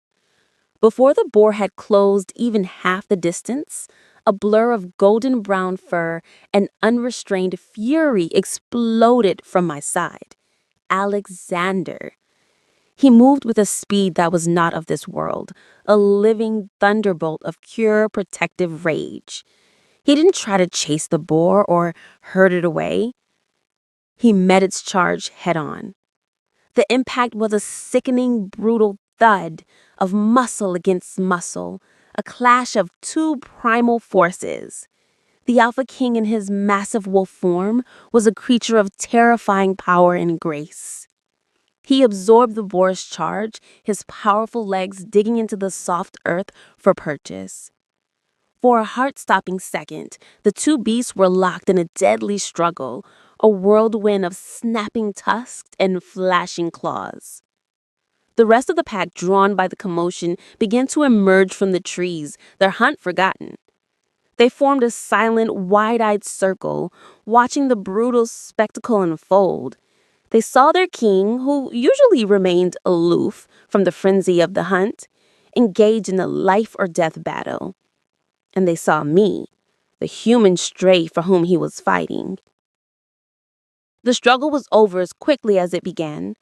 Before the boar had closed even half the distance, a blur of golden brown fur and unrestrained fury exploded from my side. Alexander. He moved with a speed that was not of this world, a living thunderbolt of pure protective rage. He didn't try to chase the boar or herd it away. He met its charge head on. The impact was a sickening, brutal thud of muscle against muscle, a clash of two primal forces. The Alpha King in his massive wolf form was a creature of terrifying power and grace. He absorbed the boar's charge, his powerful legs digging into the soft earth for purchase. For a heart-stopping second, the two beasts were locked in a deadly struggle, a whirlwind of snapping tusks and flashing claws. The rest of the pack, drawn by the commotion, began to emerge from the trees, their hunt forgotten. They formed a silent, wide-eyed circle, watching the brutal spectacle unfold. They saw their king, who usually remained aloof from the frenzy of the hunt, engage in a life-or-death battle. And they saw me, the human stray for whom he was fighting. The struggle was over as quickly as it began.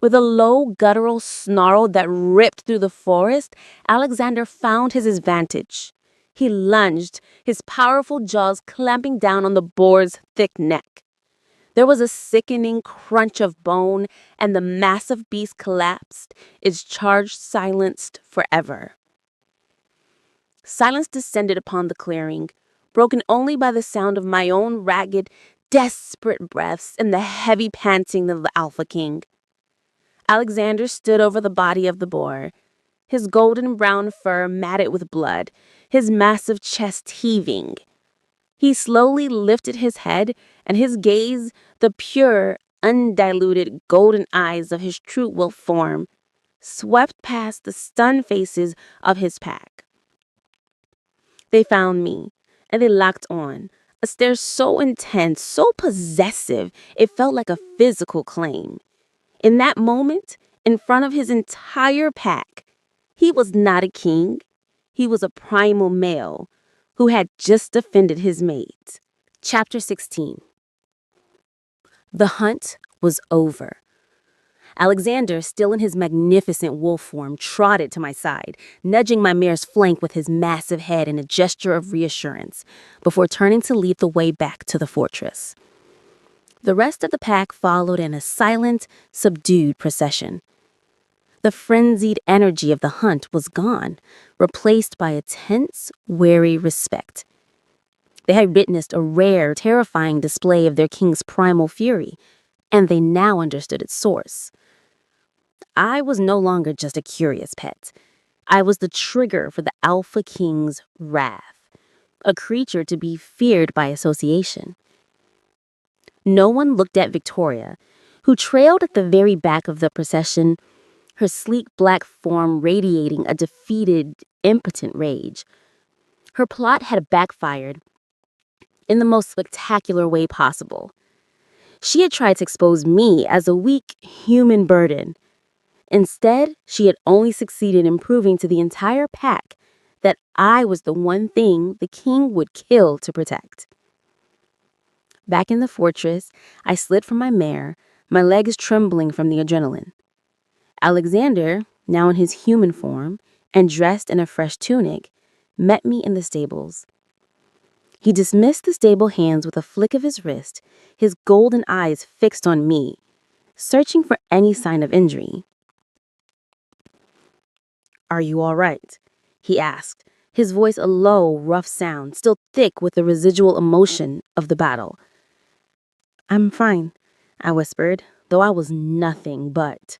With a low, guttural snarl that ripped through the forest, Alexander found his advantage. He lunged, his powerful jaws clamping down on the boar's thick neck. There was a sickening crunch of bone, and the massive beast collapsed, its charge silenced forever. Silence descended upon the clearing, broken only by the sound of my own ragged, desperate breaths and the heavy panting of the Alpha King. Alexander stood over the body of the boar, his golden brown fur matted with blood, his massive chest heaving. He slowly lifted his head, and his gaze, the pure, undiluted golden eyes of his true wolf form, swept past the stunned faces of his pack. They found me, and they locked on, a stare so intense, so possessive, it felt like a physical claim. In that moment, in front of his entire pack, he was not a king. He was a primal male who had just defended his mate. Chapter 16. The hunt was over. Alexander, still in his magnificent wolf form, trotted to my side, nudging my mare's flank with his massive head in a gesture of reassurance, before turning to lead the way back to the fortress. The rest of the pack followed in a silent, subdued procession. The frenzied energy of the hunt was gone, replaced by a tense, wary respect. They had witnessed a rare, terrifying display of their king's primal fury, and they now understood its source. I was no longer just a curious pet. I was the trigger for the Alpha King's wrath, a creature to be feared by association. No one looked at Victoria, who trailed at the very back of the procession, her sleek black form radiating a defeated, impotent rage. Her plot had backfired in the most spectacular way possible. She had tried to expose me as a weak human burden. Instead, she had only succeeded in proving to the entire pack that I was the one thing the king would kill to protect. Back in the fortress, I slid from my mare, my legs trembling from the adrenaline. Alexander, now in his human form and dressed in a fresh tunic, met me in the stables. He dismissed the stable hands with a flick of his wrist, his golden eyes fixed on me, searching for any sign of injury. "Are you all right?" he asked, his voice a low, rough sound, still thick with the residual emotion of the battle. "I'm fine," I whispered, though I was nothing but.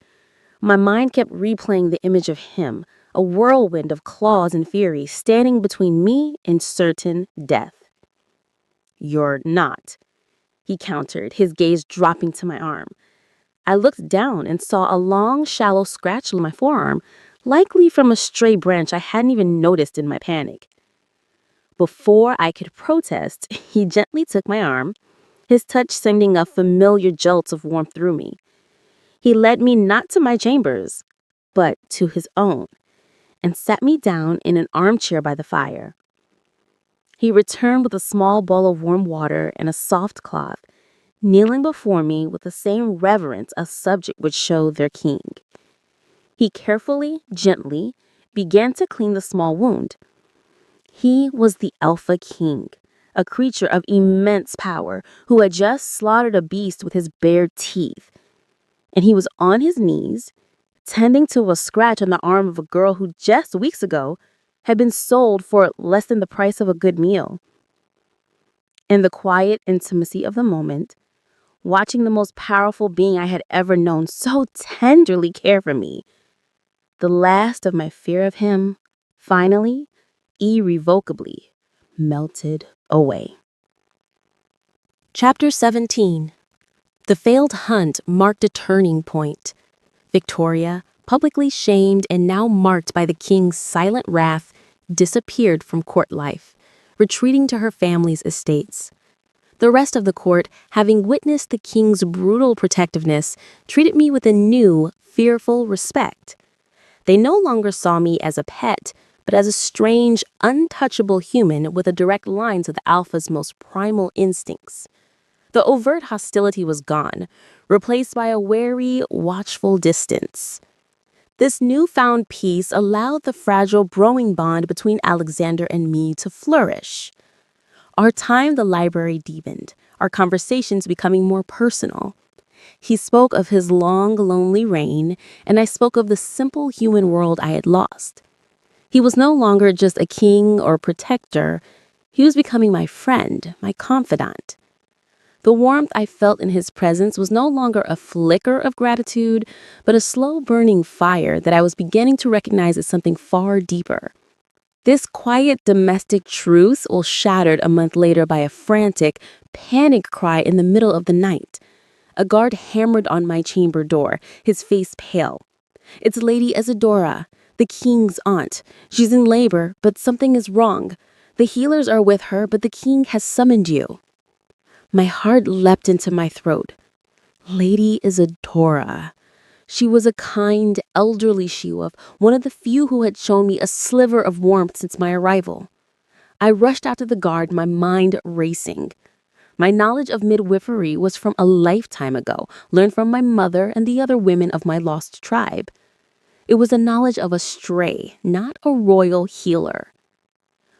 My mind kept replaying the image of him, a whirlwind of claws and fury, standing between me and certain death. "You're not," he countered, his gaze dropping to my arm. I looked down and saw a long, shallow scratch on my forearm, likely from a stray branch I hadn't even noticed in my panic. Before I could protest, he gently took my arm, his touch sending a familiar jolt of warmth through me. He led me not to my chambers, but to his own, and sat me down in an armchair by the fire. He returned with a small bowl of warm water and a soft cloth, kneeling before me with the same reverence a subject would show their king. He carefully, gently, began to clean the small wound. He was the Alpha King, a creature of immense power who had just slaughtered a beast with his bare teeth. And he was on his knees, tending to a scratch on the arm of a girl who just weeks ago had been sold for less than the price of a good meal. In the quiet intimacy of the moment, watching the most powerful being I had ever known so tenderly care for me, the last of my fear of him finally, irrevocably, melted away. Chapter 17. The failed hunt marked a turning point. Victoria, publicly shamed and now marked by the king's silent wrath, disappeared from court life, retreating to her family's estates. The rest of the court, having witnessed the king's brutal protectiveness, treated me with a new, fearful respect. They no longer saw me as a pet, but as a strange, untouchable human with a direct line to the alpha's most primal instincts. The overt hostility was gone, replaced by a wary, watchful distance. This newfound peace allowed the fragile growing bond between Alexander and me to flourish. Our time in the library deepened, our conversations becoming more personal. He spoke of his long, lonely reign, and I spoke of the simple human world I had lost. He was no longer just a king or protector. He was becoming my friend, my confidant. The warmth I felt in his presence was no longer a flicker of gratitude, but a slow-burning fire that I was beginning to recognize as something far deeper. This quiet domestic truce was shattered a month later by a frantic, panic cry in the middle of the night. A guard hammered on my chamber door, his face pale. "It's Lady Isadora, the king's aunt. She's in labor, but something is wrong. The healers are with her, but the king has summoned you." My heart leapt into my throat. Lady Isadora. She was a kind, elderly she-wolf, one of the few who had shown me a sliver of warmth since my arrival. I rushed out to the guard, my mind racing. My knowledge of midwifery was from a lifetime ago, learned from my mother and the other women of my lost tribe. It was the knowledge of a stray, not a royal healer.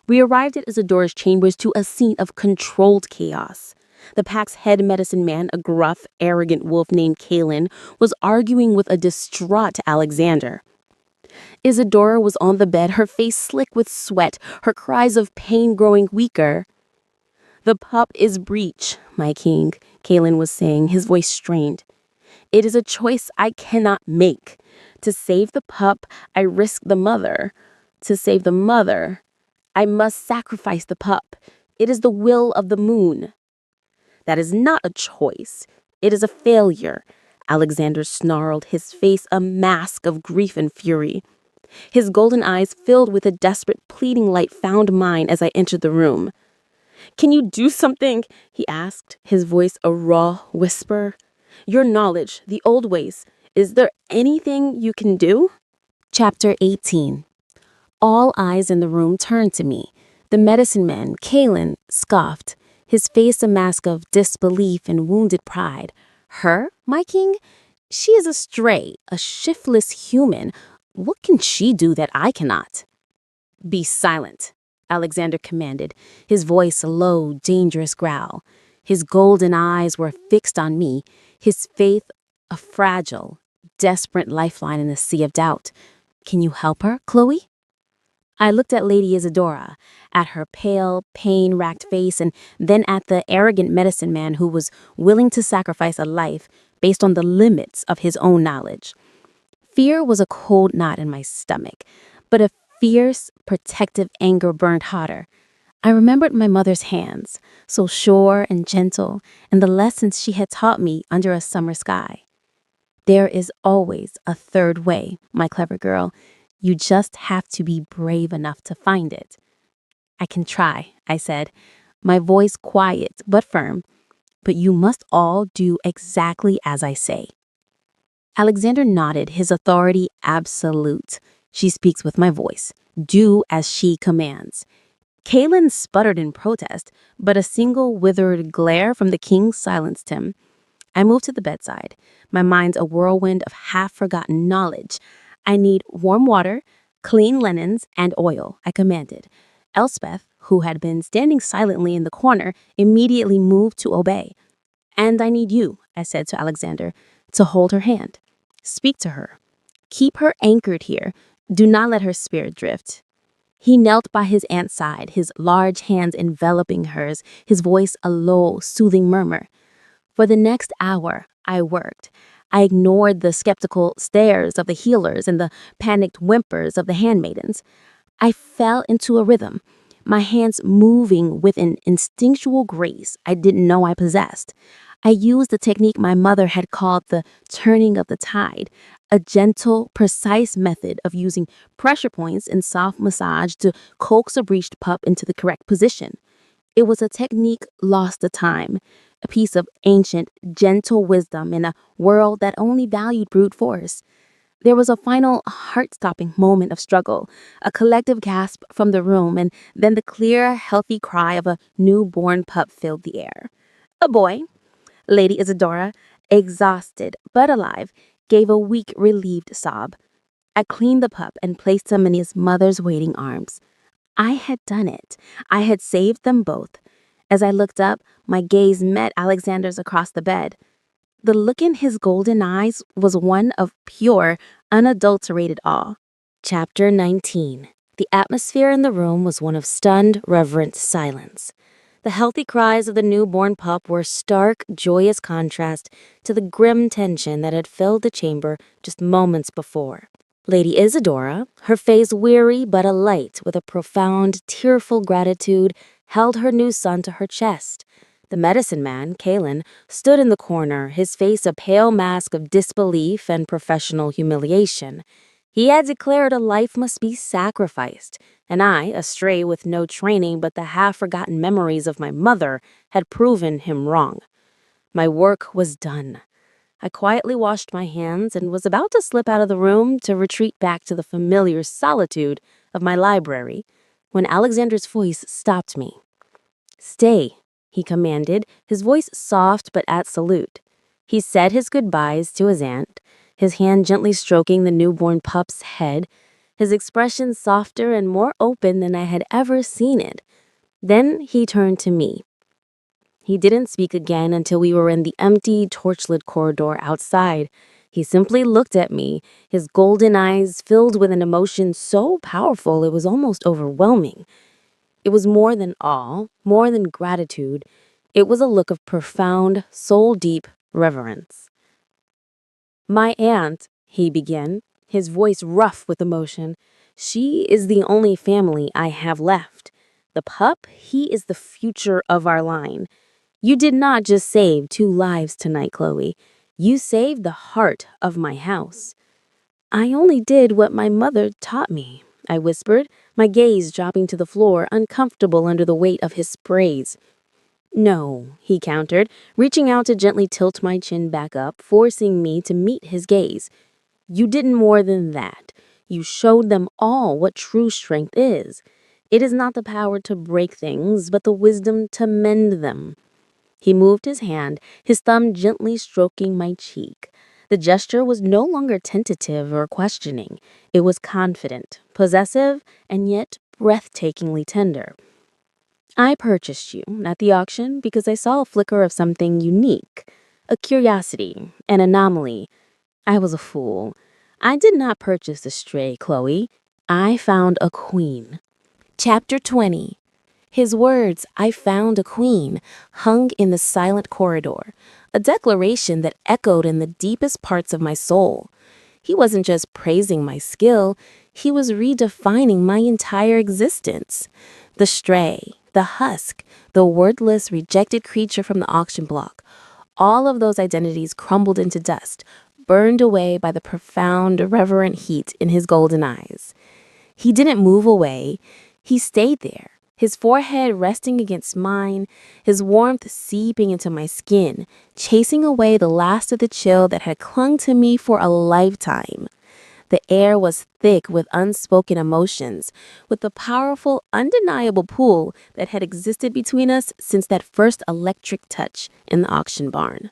We arrived at Isadora's chambers to a scene of controlled chaos. The pack's head medicine man, a gruff, arrogant wolf named Kalen, was arguing with a distraught Alexander. Isadora was on the bed, her face slick with sweat, her cries of pain growing weaker. "The pup is breech, my king," Kalen was saying, his voice strained. "It is a choice I cannot make. To save the pup, I risk the mother. To save the mother, I must sacrifice the pup. It is the will of the moon." "That is not a choice. It is a failure," Alexander snarled, his face a mask of grief and fury. His golden eyes filled with a desperate, pleading light found mine as I entered the room. "Can you do something?" he asked, his voice a raw whisper. "Your knowledge, the old ways, is there anything you can do?" Chapter 18. All eyes in the room turned to me. The medicine man, Kalen, scoffed, his face a mask of disbelief and wounded pride. "Her, my king? She is a stray, a shiftless human. What can she do that I cannot?" "Be silent," Alexander commanded, his voice a low, dangerous growl. His golden eyes were fixed on me, his faith a fragile, desperate lifeline in the sea of doubt. "Can you help her, Chloe?" I looked at Lady Isadora, at her pale, pain-racked face, and then at the arrogant medicine man who was willing to sacrifice a life based on the limits of his own knowledge. Fear was a cold knot in my stomach, but a fierce, protective anger burned hotter. I remembered my mother's hands, so sure and gentle, and the lessons she had taught me under a summer sky. There is always a third way, my clever girl. You just have to be brave enough to find it. "I can try," I said, my voice quiet but firm. "But you must all do exactly as I say." Alexander nodded, his authority absolute. "She speaks with my voice. Do as she commands." Kalen sputtered in protest, but a single withered glare from the king silenced him. I moved to the bedside, my mind a whirlwind of half-forgotten knowledge. "I need warm water, clean linens, and oil," I commanded. Elspeth, who had been standing silently in the corner, immediately moved to obey. "And I need you," I said to Alexander, "to hold her hand. Speak to her. Keep her anchored here. Do not let her spirit drift." He knelt by his aunt's side, his large hands enveloping hers, his voice a low, soothing murmur. For the next hour, I worked. I ignored the skeptical stares of the healers and the panicked whimpers of the handmaidens. I fell into a rhythm, my hands moving with an instinctual grace I didn't know I possessed. I used the technique my mother had called the turning of the tide, a gentle, precise method of using pressure points and soft massage to coax a breached pup into the correct position. It was a technique lost to time, a piece of ancient, gentle wisdom in a world that only valued brute force. There was a final heart-stopping moment of struggle, a collective gasp from the room, and then the clear, healthy cry of a newborn pup filled the air. A boy, Lady Isadora, exhausted but alive, gave a weak, relieved sob. I cleaned the pup and placed him in his mother's waiting arms. I had done it. I had saved them both. As I looked up, my gaze met Alexander's across the bed. The look in his golden eyes was one of pure, unadulterated awe. Chapter 19. The atmosphere in the room was one of stunned, reverent silence. The healthy cries of the newborn pup were stark, joyous contrast to the grim tension that had filled the chamber just moments before. Lady Isadora, her face weary but alight with a profound, tearful gratitude, held her new son to her chest. The medicine man, Kalen, stood in the corner, his face a pale mask of disbelief and professional humiliation. He had declared a life must be sacrificed, and I, a stray with no training but the half-forgotten memories of my mother, had proven him wrong. My work was done. I quietly washed my hands and was about to slip out of the room to retreat back to the familiar solitude of my library when Alexander's voice stopped me. "Stay," he commanded, his voice soft but absolute. He said his goodbyes to his aunt, his hand gently stroking the newborn pup's head, his expression softer and more open than I had ever seen it. Then he turned to me. He didn't speak again until we were in the empty, torchlit corridor outside. He simply looked at me, his golden eyes filled with an emotion so powerful it was almost overwhelming. It was more than awe, more than gratitude. It was a look of profound, soul-deep reverence. "My aunt," he began, his voice rough with emotion, "she is the only family I have left. The pup, he is the future of our line. You did not just save 2 lives tonight, Chloe. You saved the heart of my house." "I only did what my mother taught me," I whispered, my gaze dropping to the floor, uncomfortable under the weight of his praise. "No," he countered, reaching out to gently tilt my chin back up, forcing me to meet his gaze. "You did more than that. You showed them all what true strength is. It is not the power to break things, but the wisdom to mend them." He moved his hand, his thumb gently stroking my cheek. The gesture was no longer tentative or questioning. It was confident, possessive, and yet breathtakingly tender. "I purchased you at the auction because I saw a flicker of something unique, a curiosity, an anomaly. I was a fool. I did not purchase a stray, Chloe. I found a queen." Chapter 20. His words, "I found a queen," hung in the silent corridor, a declaration that echoed in the deepest parts of my soul. He wasn't just praising my skill, he was redefining my entire existence. The stray, the husk, the wordless, rejected creature from the auction block, all of those identities crumbled into dust, burned away by the profound, reverent heat in his golden eyes. He didn't move away, he stayed there. His forehead resting against mine, his warmth seeping into my skin, chasing away the last of the chill that had clung to me for a lifetime. The air was thick with unspoken emotions, with the powerful, undeniable pull that had existed between us since that first electric touch in the auction barn.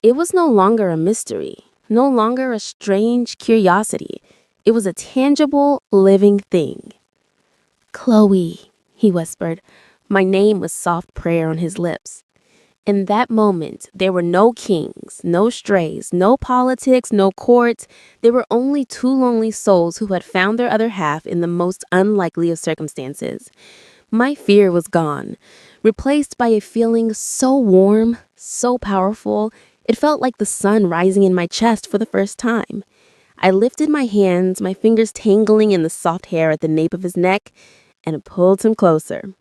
It was no longer a mystery, no longer a strange curiosity. It was a tangible, living thing. "Chloe," he whispered. My name was soft prayer on his lips. In that moment, there were no kings, no strays, no politics, no courts. There were only 2 lonely souls who had found their other half in the most unlikely of circumstances. My fear was gone, replaced by a feeling so warm, so powerful, it felt like the sun rising in my chest for the first time. I lifted my hands, my fingers tangling in the soft hair at the nape of his neck, and pulled him closer.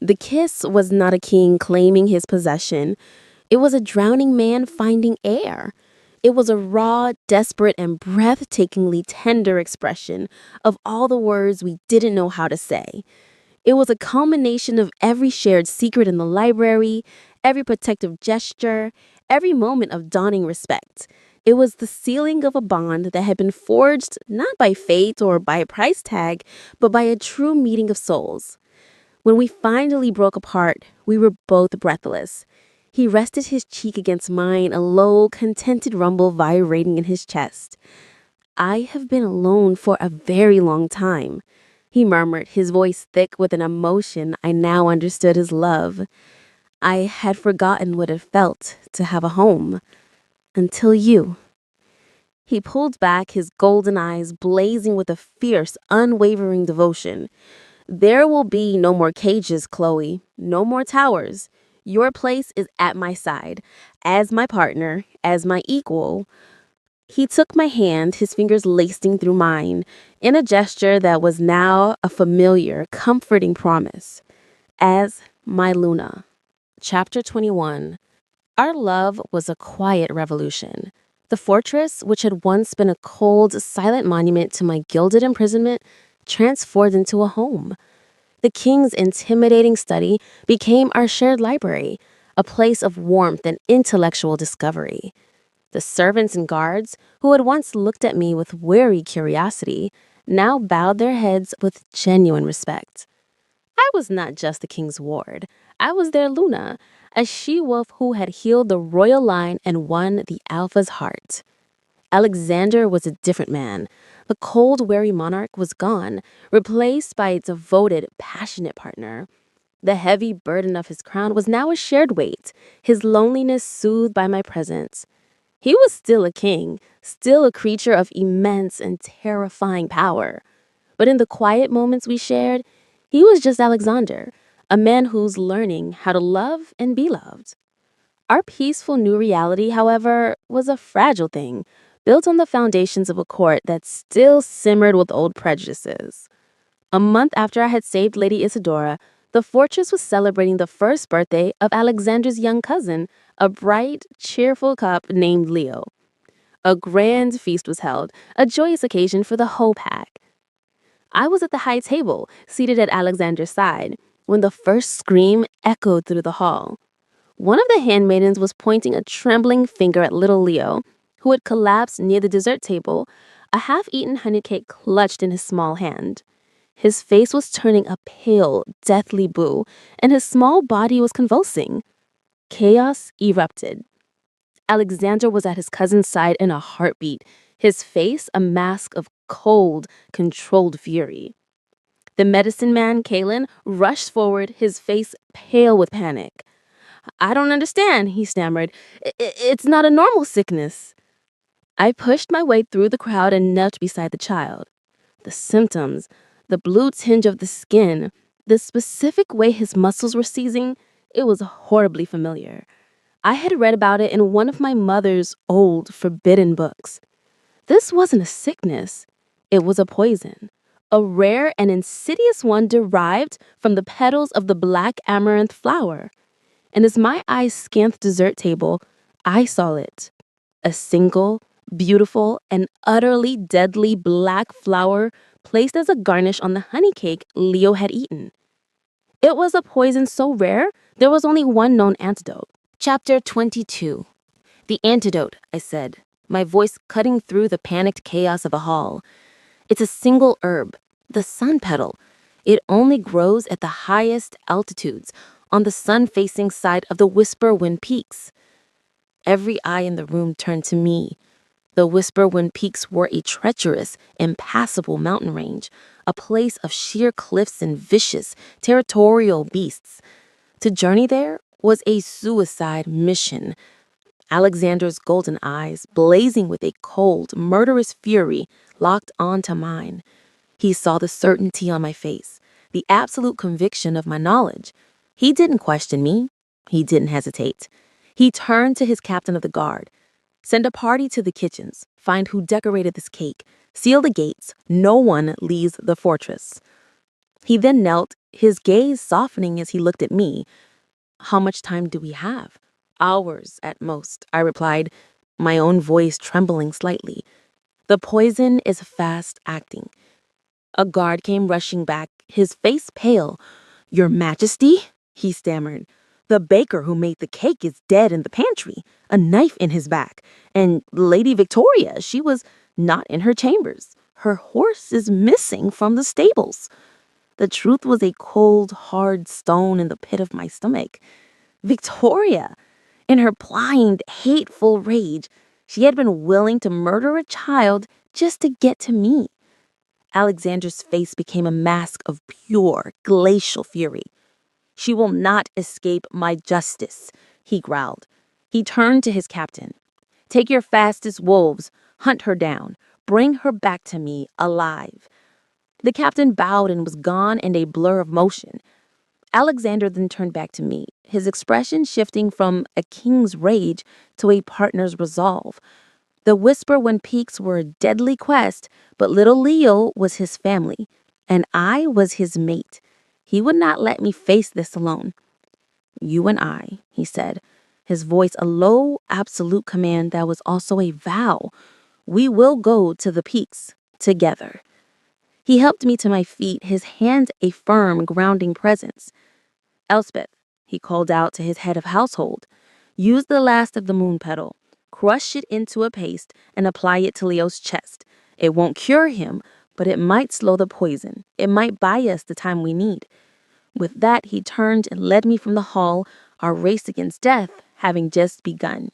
The kiss was not a king claiming his possession. It was a drowning man finding air. It was a raw, desperate, and breathtakingly tender expression of all the words we didn't know how to say. It was a culmination of every shared secret in the library, every protective gesture, every moment of dawning respect. It was the sealing of a bond that had been forged not by fate or by a price tag, but by a true meeting of souls. When we finally broke apart, we were both breathless. He rested his cheek against mine, a low, contented rumble vibrating in his chest. "I have been alone for a very long time," he murmured, his voice thick with an emotion I now understood as love. "I had forgotten what it felt to have a home. Until you." He pulled back, his golden eyes blazing with a fierce, unwavering devotion. "There will be no more cages, Chloe. No more towers. Your place is at my side, as my partner, as my equal." He took my hand, his fingers lacing through mine, in a gesture that was now a familiar, comforting promise. "As my Luna." Chapter 21. Our love was a quiet revolution. The fortress, which had once been a cold, silent monument to my gilded imprisonment, transformed into a home. The king's intimidating study became our shared library, a place of warmth and intellectual discovery. The servants and guards, who had once looked at me with wary curiosity, now bowed their heads with genuine respect. I was not just the king's ward. I was their Luna, a she-wolf who had healed the royal line and won the Alpha's heart. Alexander was a different man. The cold, wary monarch was gone, replaced by a devoted, passionate partner. The heavy burden of his crown was now a shared weight, his loneliness soothed by my presence. He was still a king, still a creature of immense and terrifying power. But in the quiet moments we shared, he was just Alexander, a man who's learning how to love and be loved. Our peaceful new reality, however, was a fragile thing, built on the foundations of a court that still simmered with old prejudices. A month after I had saved Lady Isadora, the fortress was celebrating the first birthday of Alexander's young cousin, a bright, cheerful cub named Leo. A grand feast was held, a joyous occasion for the whole pack. I was at the high table, seated at Alexander's side, when the first scream echoed through the hall. One of the handmaidens was pointing a trembling finger at little Leo, who had collapsed near the dessert table, a half-eaten honey cake clutched in his small hand. His face was turning a pale, deathly blue, and his small body was convulsing. Chaos erupted. Alexander was at his cousin's side in a heartbeat, his face a mask of cold, controlled fury. The medicine man, Kalen, rushed forward, his face pale with panic. "I don't understand," he stammered. It's not a normal sickness." I pushed my way through the crowd and knelt beside the child. The symptoms, the blue tinge of the skin, the specific way his muscles were seizing, it was horribly familiar. I had read about it in one of my mother's old, forbidden books. This wasn't a sickness. It was a poison, a rare and insidious one derived from the petals of the black amaranth flower. And as my eyes scanned the dessert table, I saw it. A single, beautiful, and utterly deadly black flower placed as a garnish on the honey cake Leo had eaten. It was a poison so rare, there was only one known antidote. Chapter 22. "The antidote," I said, my voice cutting through the panicked chaos of the hall. "It's a single herb, the sun petal. It only grows at the highest altitudes, on the sun-facing side of the Whisper Wind Peaks." Every eye in the room turned to me. The Whisper Wind Peaks were a treacherous, impassable mountain range, a place of sheer cliffs and vicious, territorial beasts. To journey there was a suicide mission. Alexander's golden eyes, blazing with a cold, murderous fury, locked onto mine. He saw the certainty on my face, the absolute conviction of my knowledge. He didn't question me. He didn't hesitate. He turned to his captain of the guard. "Send a party to the kitchens. Find who decorated this cake. Seal the gates. No one leaves the fortress." He then knelt, his gaze softening as he looked at me. "How much time do we have?" "Hours at most," I replied, my own voice trembling slightly. "The poison is fast acting." A guard came rushing back, his face pale. "Your Majesty?" he stammered. The baker who made the cake is dead in the pantry, a knife in his back. And Lady Victoria, she was not in her chambers. Her horse is missing from the stables. The truth was a cold, hard stone in the pit of my stomach. Victoria, in her blind, hateful rage, she had been willing to murder a child just to get to me. Alexander's face became a mask of pure, glacial fury. "She will not escape my justice," he growled. He turned to his captain. "Take your fastest wolves, hunt her down, bring her back to me alive." The captain bowed and was gone in a blur of motion. Alexander then turned back to me, his expression shifting from a king's rage to a partner's resolve. The Whisper When Peaks were a deadly quest, but little Leo was his family, and I was his mate. He would not let me face this alone. "You and I," he said, his voice a low, absolute command that was also a vow. "We will go to the peaks together." He helped me to my feet, his hand a firm, grounding presence. "Elspeth," he called out to his head of household, "use the last of the moon petal. Crush it into a paste and apply it to Leo's chest. It won't cure him, but it might slow the poison. It might buy us the time we need." With that, he turned and led me from the hall, our race against death having just begun.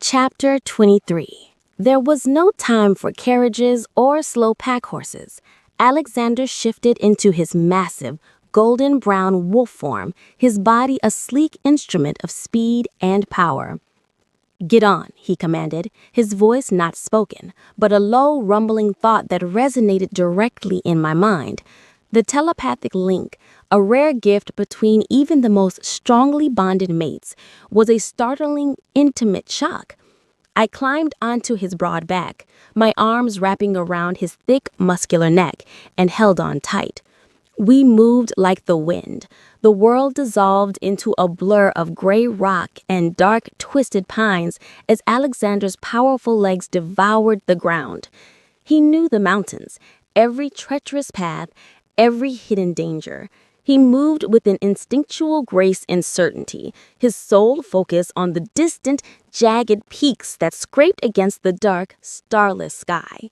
Chapter 23. There was no time for carriages or slow pack horses. Alexander shifted into his massive, golden brown wolf form, his body a sleek instrument of speed and power. "Get on," he commanded, his voice not spoken, but a low, rumbling thought that resonated directly in my mind. The telepathic link, a rare gift between even the most strongly bonded mates, was a startling, intimate shock. I climbed onto his broad back, my arms wrapping around his thick, muscular neck, and held on tight. We moved like the wind. The world dissolved into a blur of gray rock and dark, twisted pines as Alexander's powerful legs devoured the ground. He knew the mountains, every treacherous path, every hidden danger. He moved with an instinctual grace and certainty, his sole focus on the distant, jagged peaks that scraped against the dark, starless sky.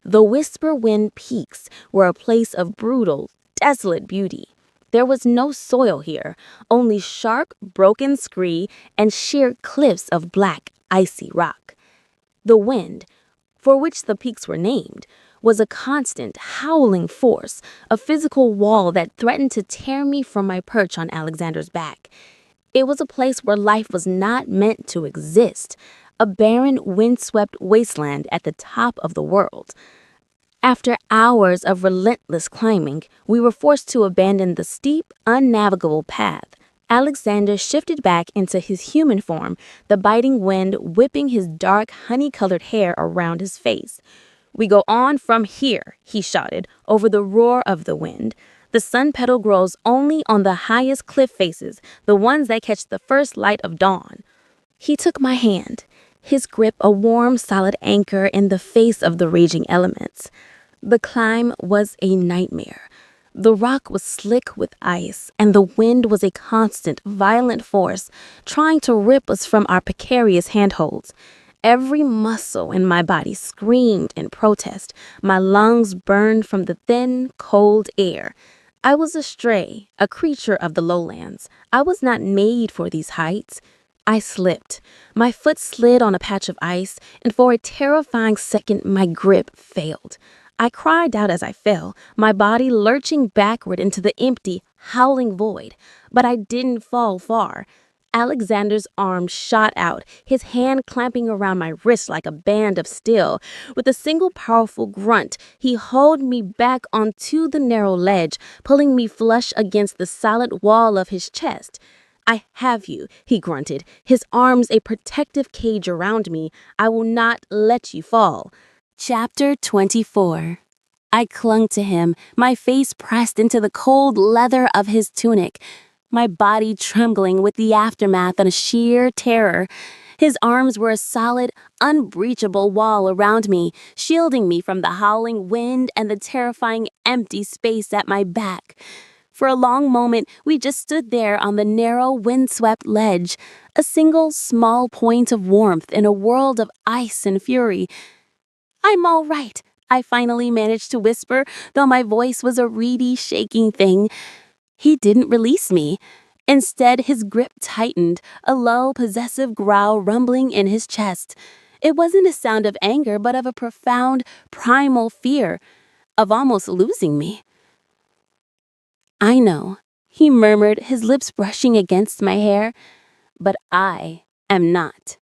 The Whisper Wind Peaks were a place of brutal, desolate beauty. There was no soil here, only sharp, broken scree and sheer cliffs of black, icy rock. The wind, for which the peaks were named, was a constant, howling force, a physical wall that threatened to tear me from my perch on Alexander's back. It was a place where life was not meant to exist, a barren, windswept wasteland at the top of the world. After hours of relentless climbing, we were forced to abandon the steep, unnavigable path. Alexander shifted back into his human form, the biting wind whipping his dark, honey-colored hair around his face. "We go on from here," he shouted, over the roar of the wind. "The sun petal grows only on the highest cliff faces, the ones that catch the first light of dawn." He took my hand, his grip a warm, solid anchor in the face of the raging elements. The climb was a nightmare. The rock was slick with ice, and the wind was a constant, violent force, trying to rip us from our precarious handholds. Every muscle in my body screamed in protest. My lungs burned from the thin, cold air. I was a stray, a creature of the lowlands. I was not made for these heights. I slipped. My foot slid on a patch of ice, and for a terrifying second, my grip failed. I cried out as I fell, my body lurching backward into the empty, howling void. But I didn't fall far. Alexander's arm shot out, his hand clamping around my wrist like a band of steel. With a single powerful grunt, he hauled me back onto the narrow ledge, pulling me flush against the solid wall of his chest. "I have you," he grunted, his arms a protective cage around me. "I will not let you fall." Chapter 24. I clung to him, my face pressed into the cold leather of his tunic, my body trembling with the aftermath of sheer terror. His arms were a solid, unbreachable wall around me, shielding me from the howling wind and the terrifying empty space at my back. For a long moment, we just stood there on the narrow, windswept ledge, a single small point of warmth in a world of ice and fury. "I'm all right," I finally managed to whisper, though my voice was a reedy, shaking thing. He didn't release me. Instead, his grip tightened, a low, possessive growl rumbling in his chest. It wasn't a sound of anger, but of a profound, primal fear, of almost losing me. "I know," he murmured, his lips brushing against my hair, "but I am not."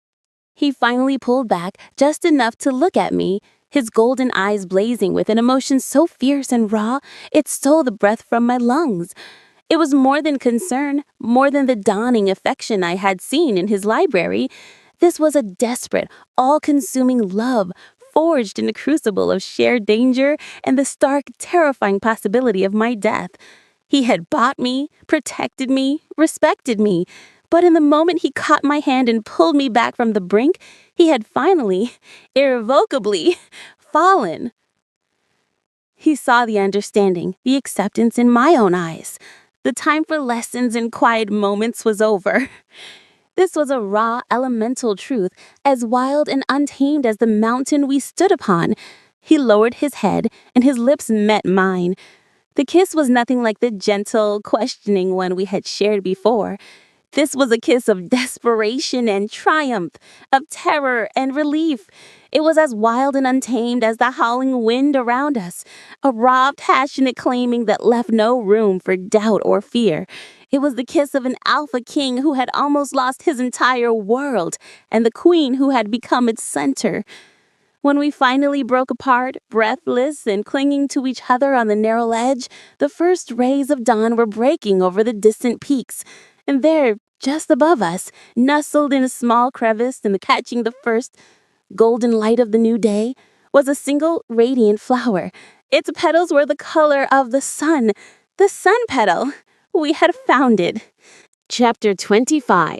He finally pulled back just enough to look at me, his golden eyes blazing with an emotion so fierce and raw it stole the breath from my lungs. It was more than concern, more than the dawning affection I had seen in his library. This was a desperate, all-consuming love, forged in a crucible of shared danger and the stark, terrifying possibility of my death. He had bought me, protected me, respected me, but in the moment he caught my hand and pulled me back from the brink, he had finally, irrevocably, fallen. He saw the understanding, the acceptance in my own eyes. The time for lessons and quiet moments was over. This was a raw, elemental truth, as wild and untamed as the mountain we stood upon. He lowered his head, and his lips met mine. The kiss was nothing like the gentle, questioning one we had shared before. This was a kiss of desperation and triumph, of terror and relief. It was as wild and untamed as the howling wind around us, a raw, passionate claiming that left no room for doubt or fear. It was the kiss of an alpha king who had almost lost his entire world, and the queen who had become its center. When we finally broke apart, breathless and clinging to each other on the narrow ledge, the first rays of dawn were breaking over the distant peaks. And there, just above us, nestled in a small crevice and catching the first golden light of the new day, was a single radiant flower. Its petals were the color of the sun petal. We had found it. Chapter 25.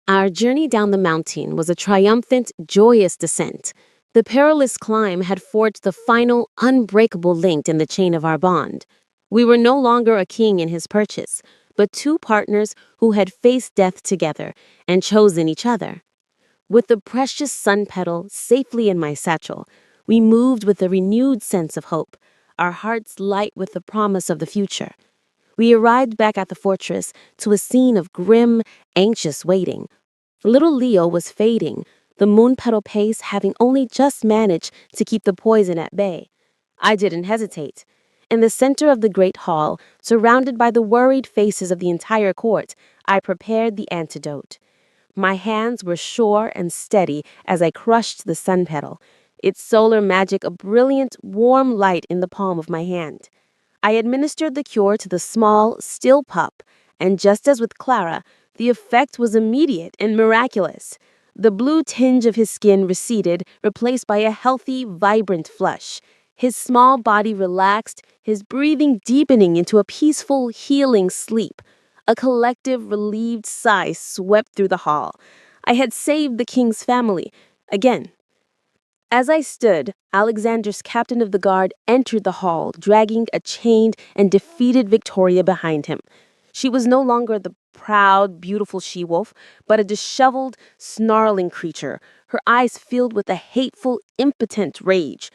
Our journey down the mountain was a triumphant, joyous descent. The perilous climb had forged the final, unbreakable link in the chain of our bond. We were no longer a king and his purchase, but two partners who had faced death together and chosen each other. With the precious sun petal safely in my satchel, we moved with a renewed sense of hope, our hearts light with the promise of the future. We arrived back at the fortress to a scene of grim, anxious waiting. Little Leo was fading, the moon petal pace having only just managed to keep the poison at bay. I didn't hesitate. In the center of the great hall, surrounded by the worried faces of the entire court, I prepared the antidote. My hands were sure and steady as I crushed the sun petal, its solar magic a brilliant, warm light in the palm of my hand. I administered the cure to the small, still pup, and just as with Clara, the effect was immediate and miraculous. The blue tinge of his skin receded, replaced by a healthy, vibrant flush. His small body relaxed, his breathing deepening into a peaceful, healing sleep. A collective, relieved sigh swept through the hall. I had saved the king's family. Again. As I stood, Alexander's captain of the guard entered the hall, dragging a chained and defeated Victoria behind him. She was no longer the proud, beautiful she-wolf, but a disheveled, snarling creature, her eyes filled with a hateful, impotent rage.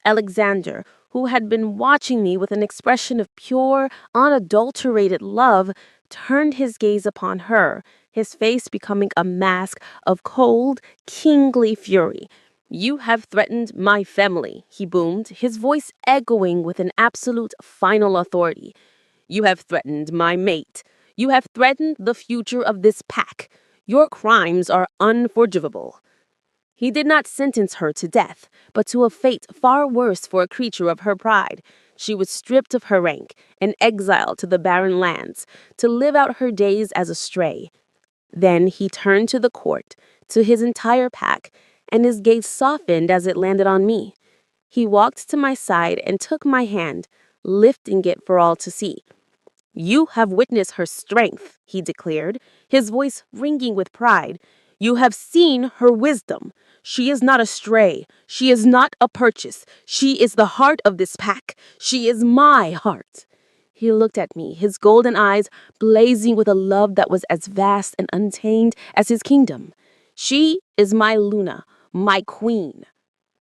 Alexander, who had been watching me with an expression of pure, unadulterated love, turned his gaze upon her, his face becoming a mask of cold, kingly fury. "You have threatened my family," he boomed, his voice echoing with an absolute final authority. "You have threatened my mate. You have threatened the future of this pack. Your crimes are unforgivable." He did not sentence her to death, but to a fate far worse for a creature of her pride. She was stripped of her rank and exiled to the barren lands, to live out her days as a stray. Then he turned to the court, to his entire pack, and his gaze softened as it landed on me. He walked to my side and took my hand, lifting it for all to see. "You have witnessed her strength," he declared, his voice ringing with pride. "You have seen her wisdom. She is not a stray. She is not a purchase. She is the heart of this pack. She is my heart." He looked at me, his golden eyes blazing with a love that was as vast and untamed as his kingdom. She is my Luna, my queen.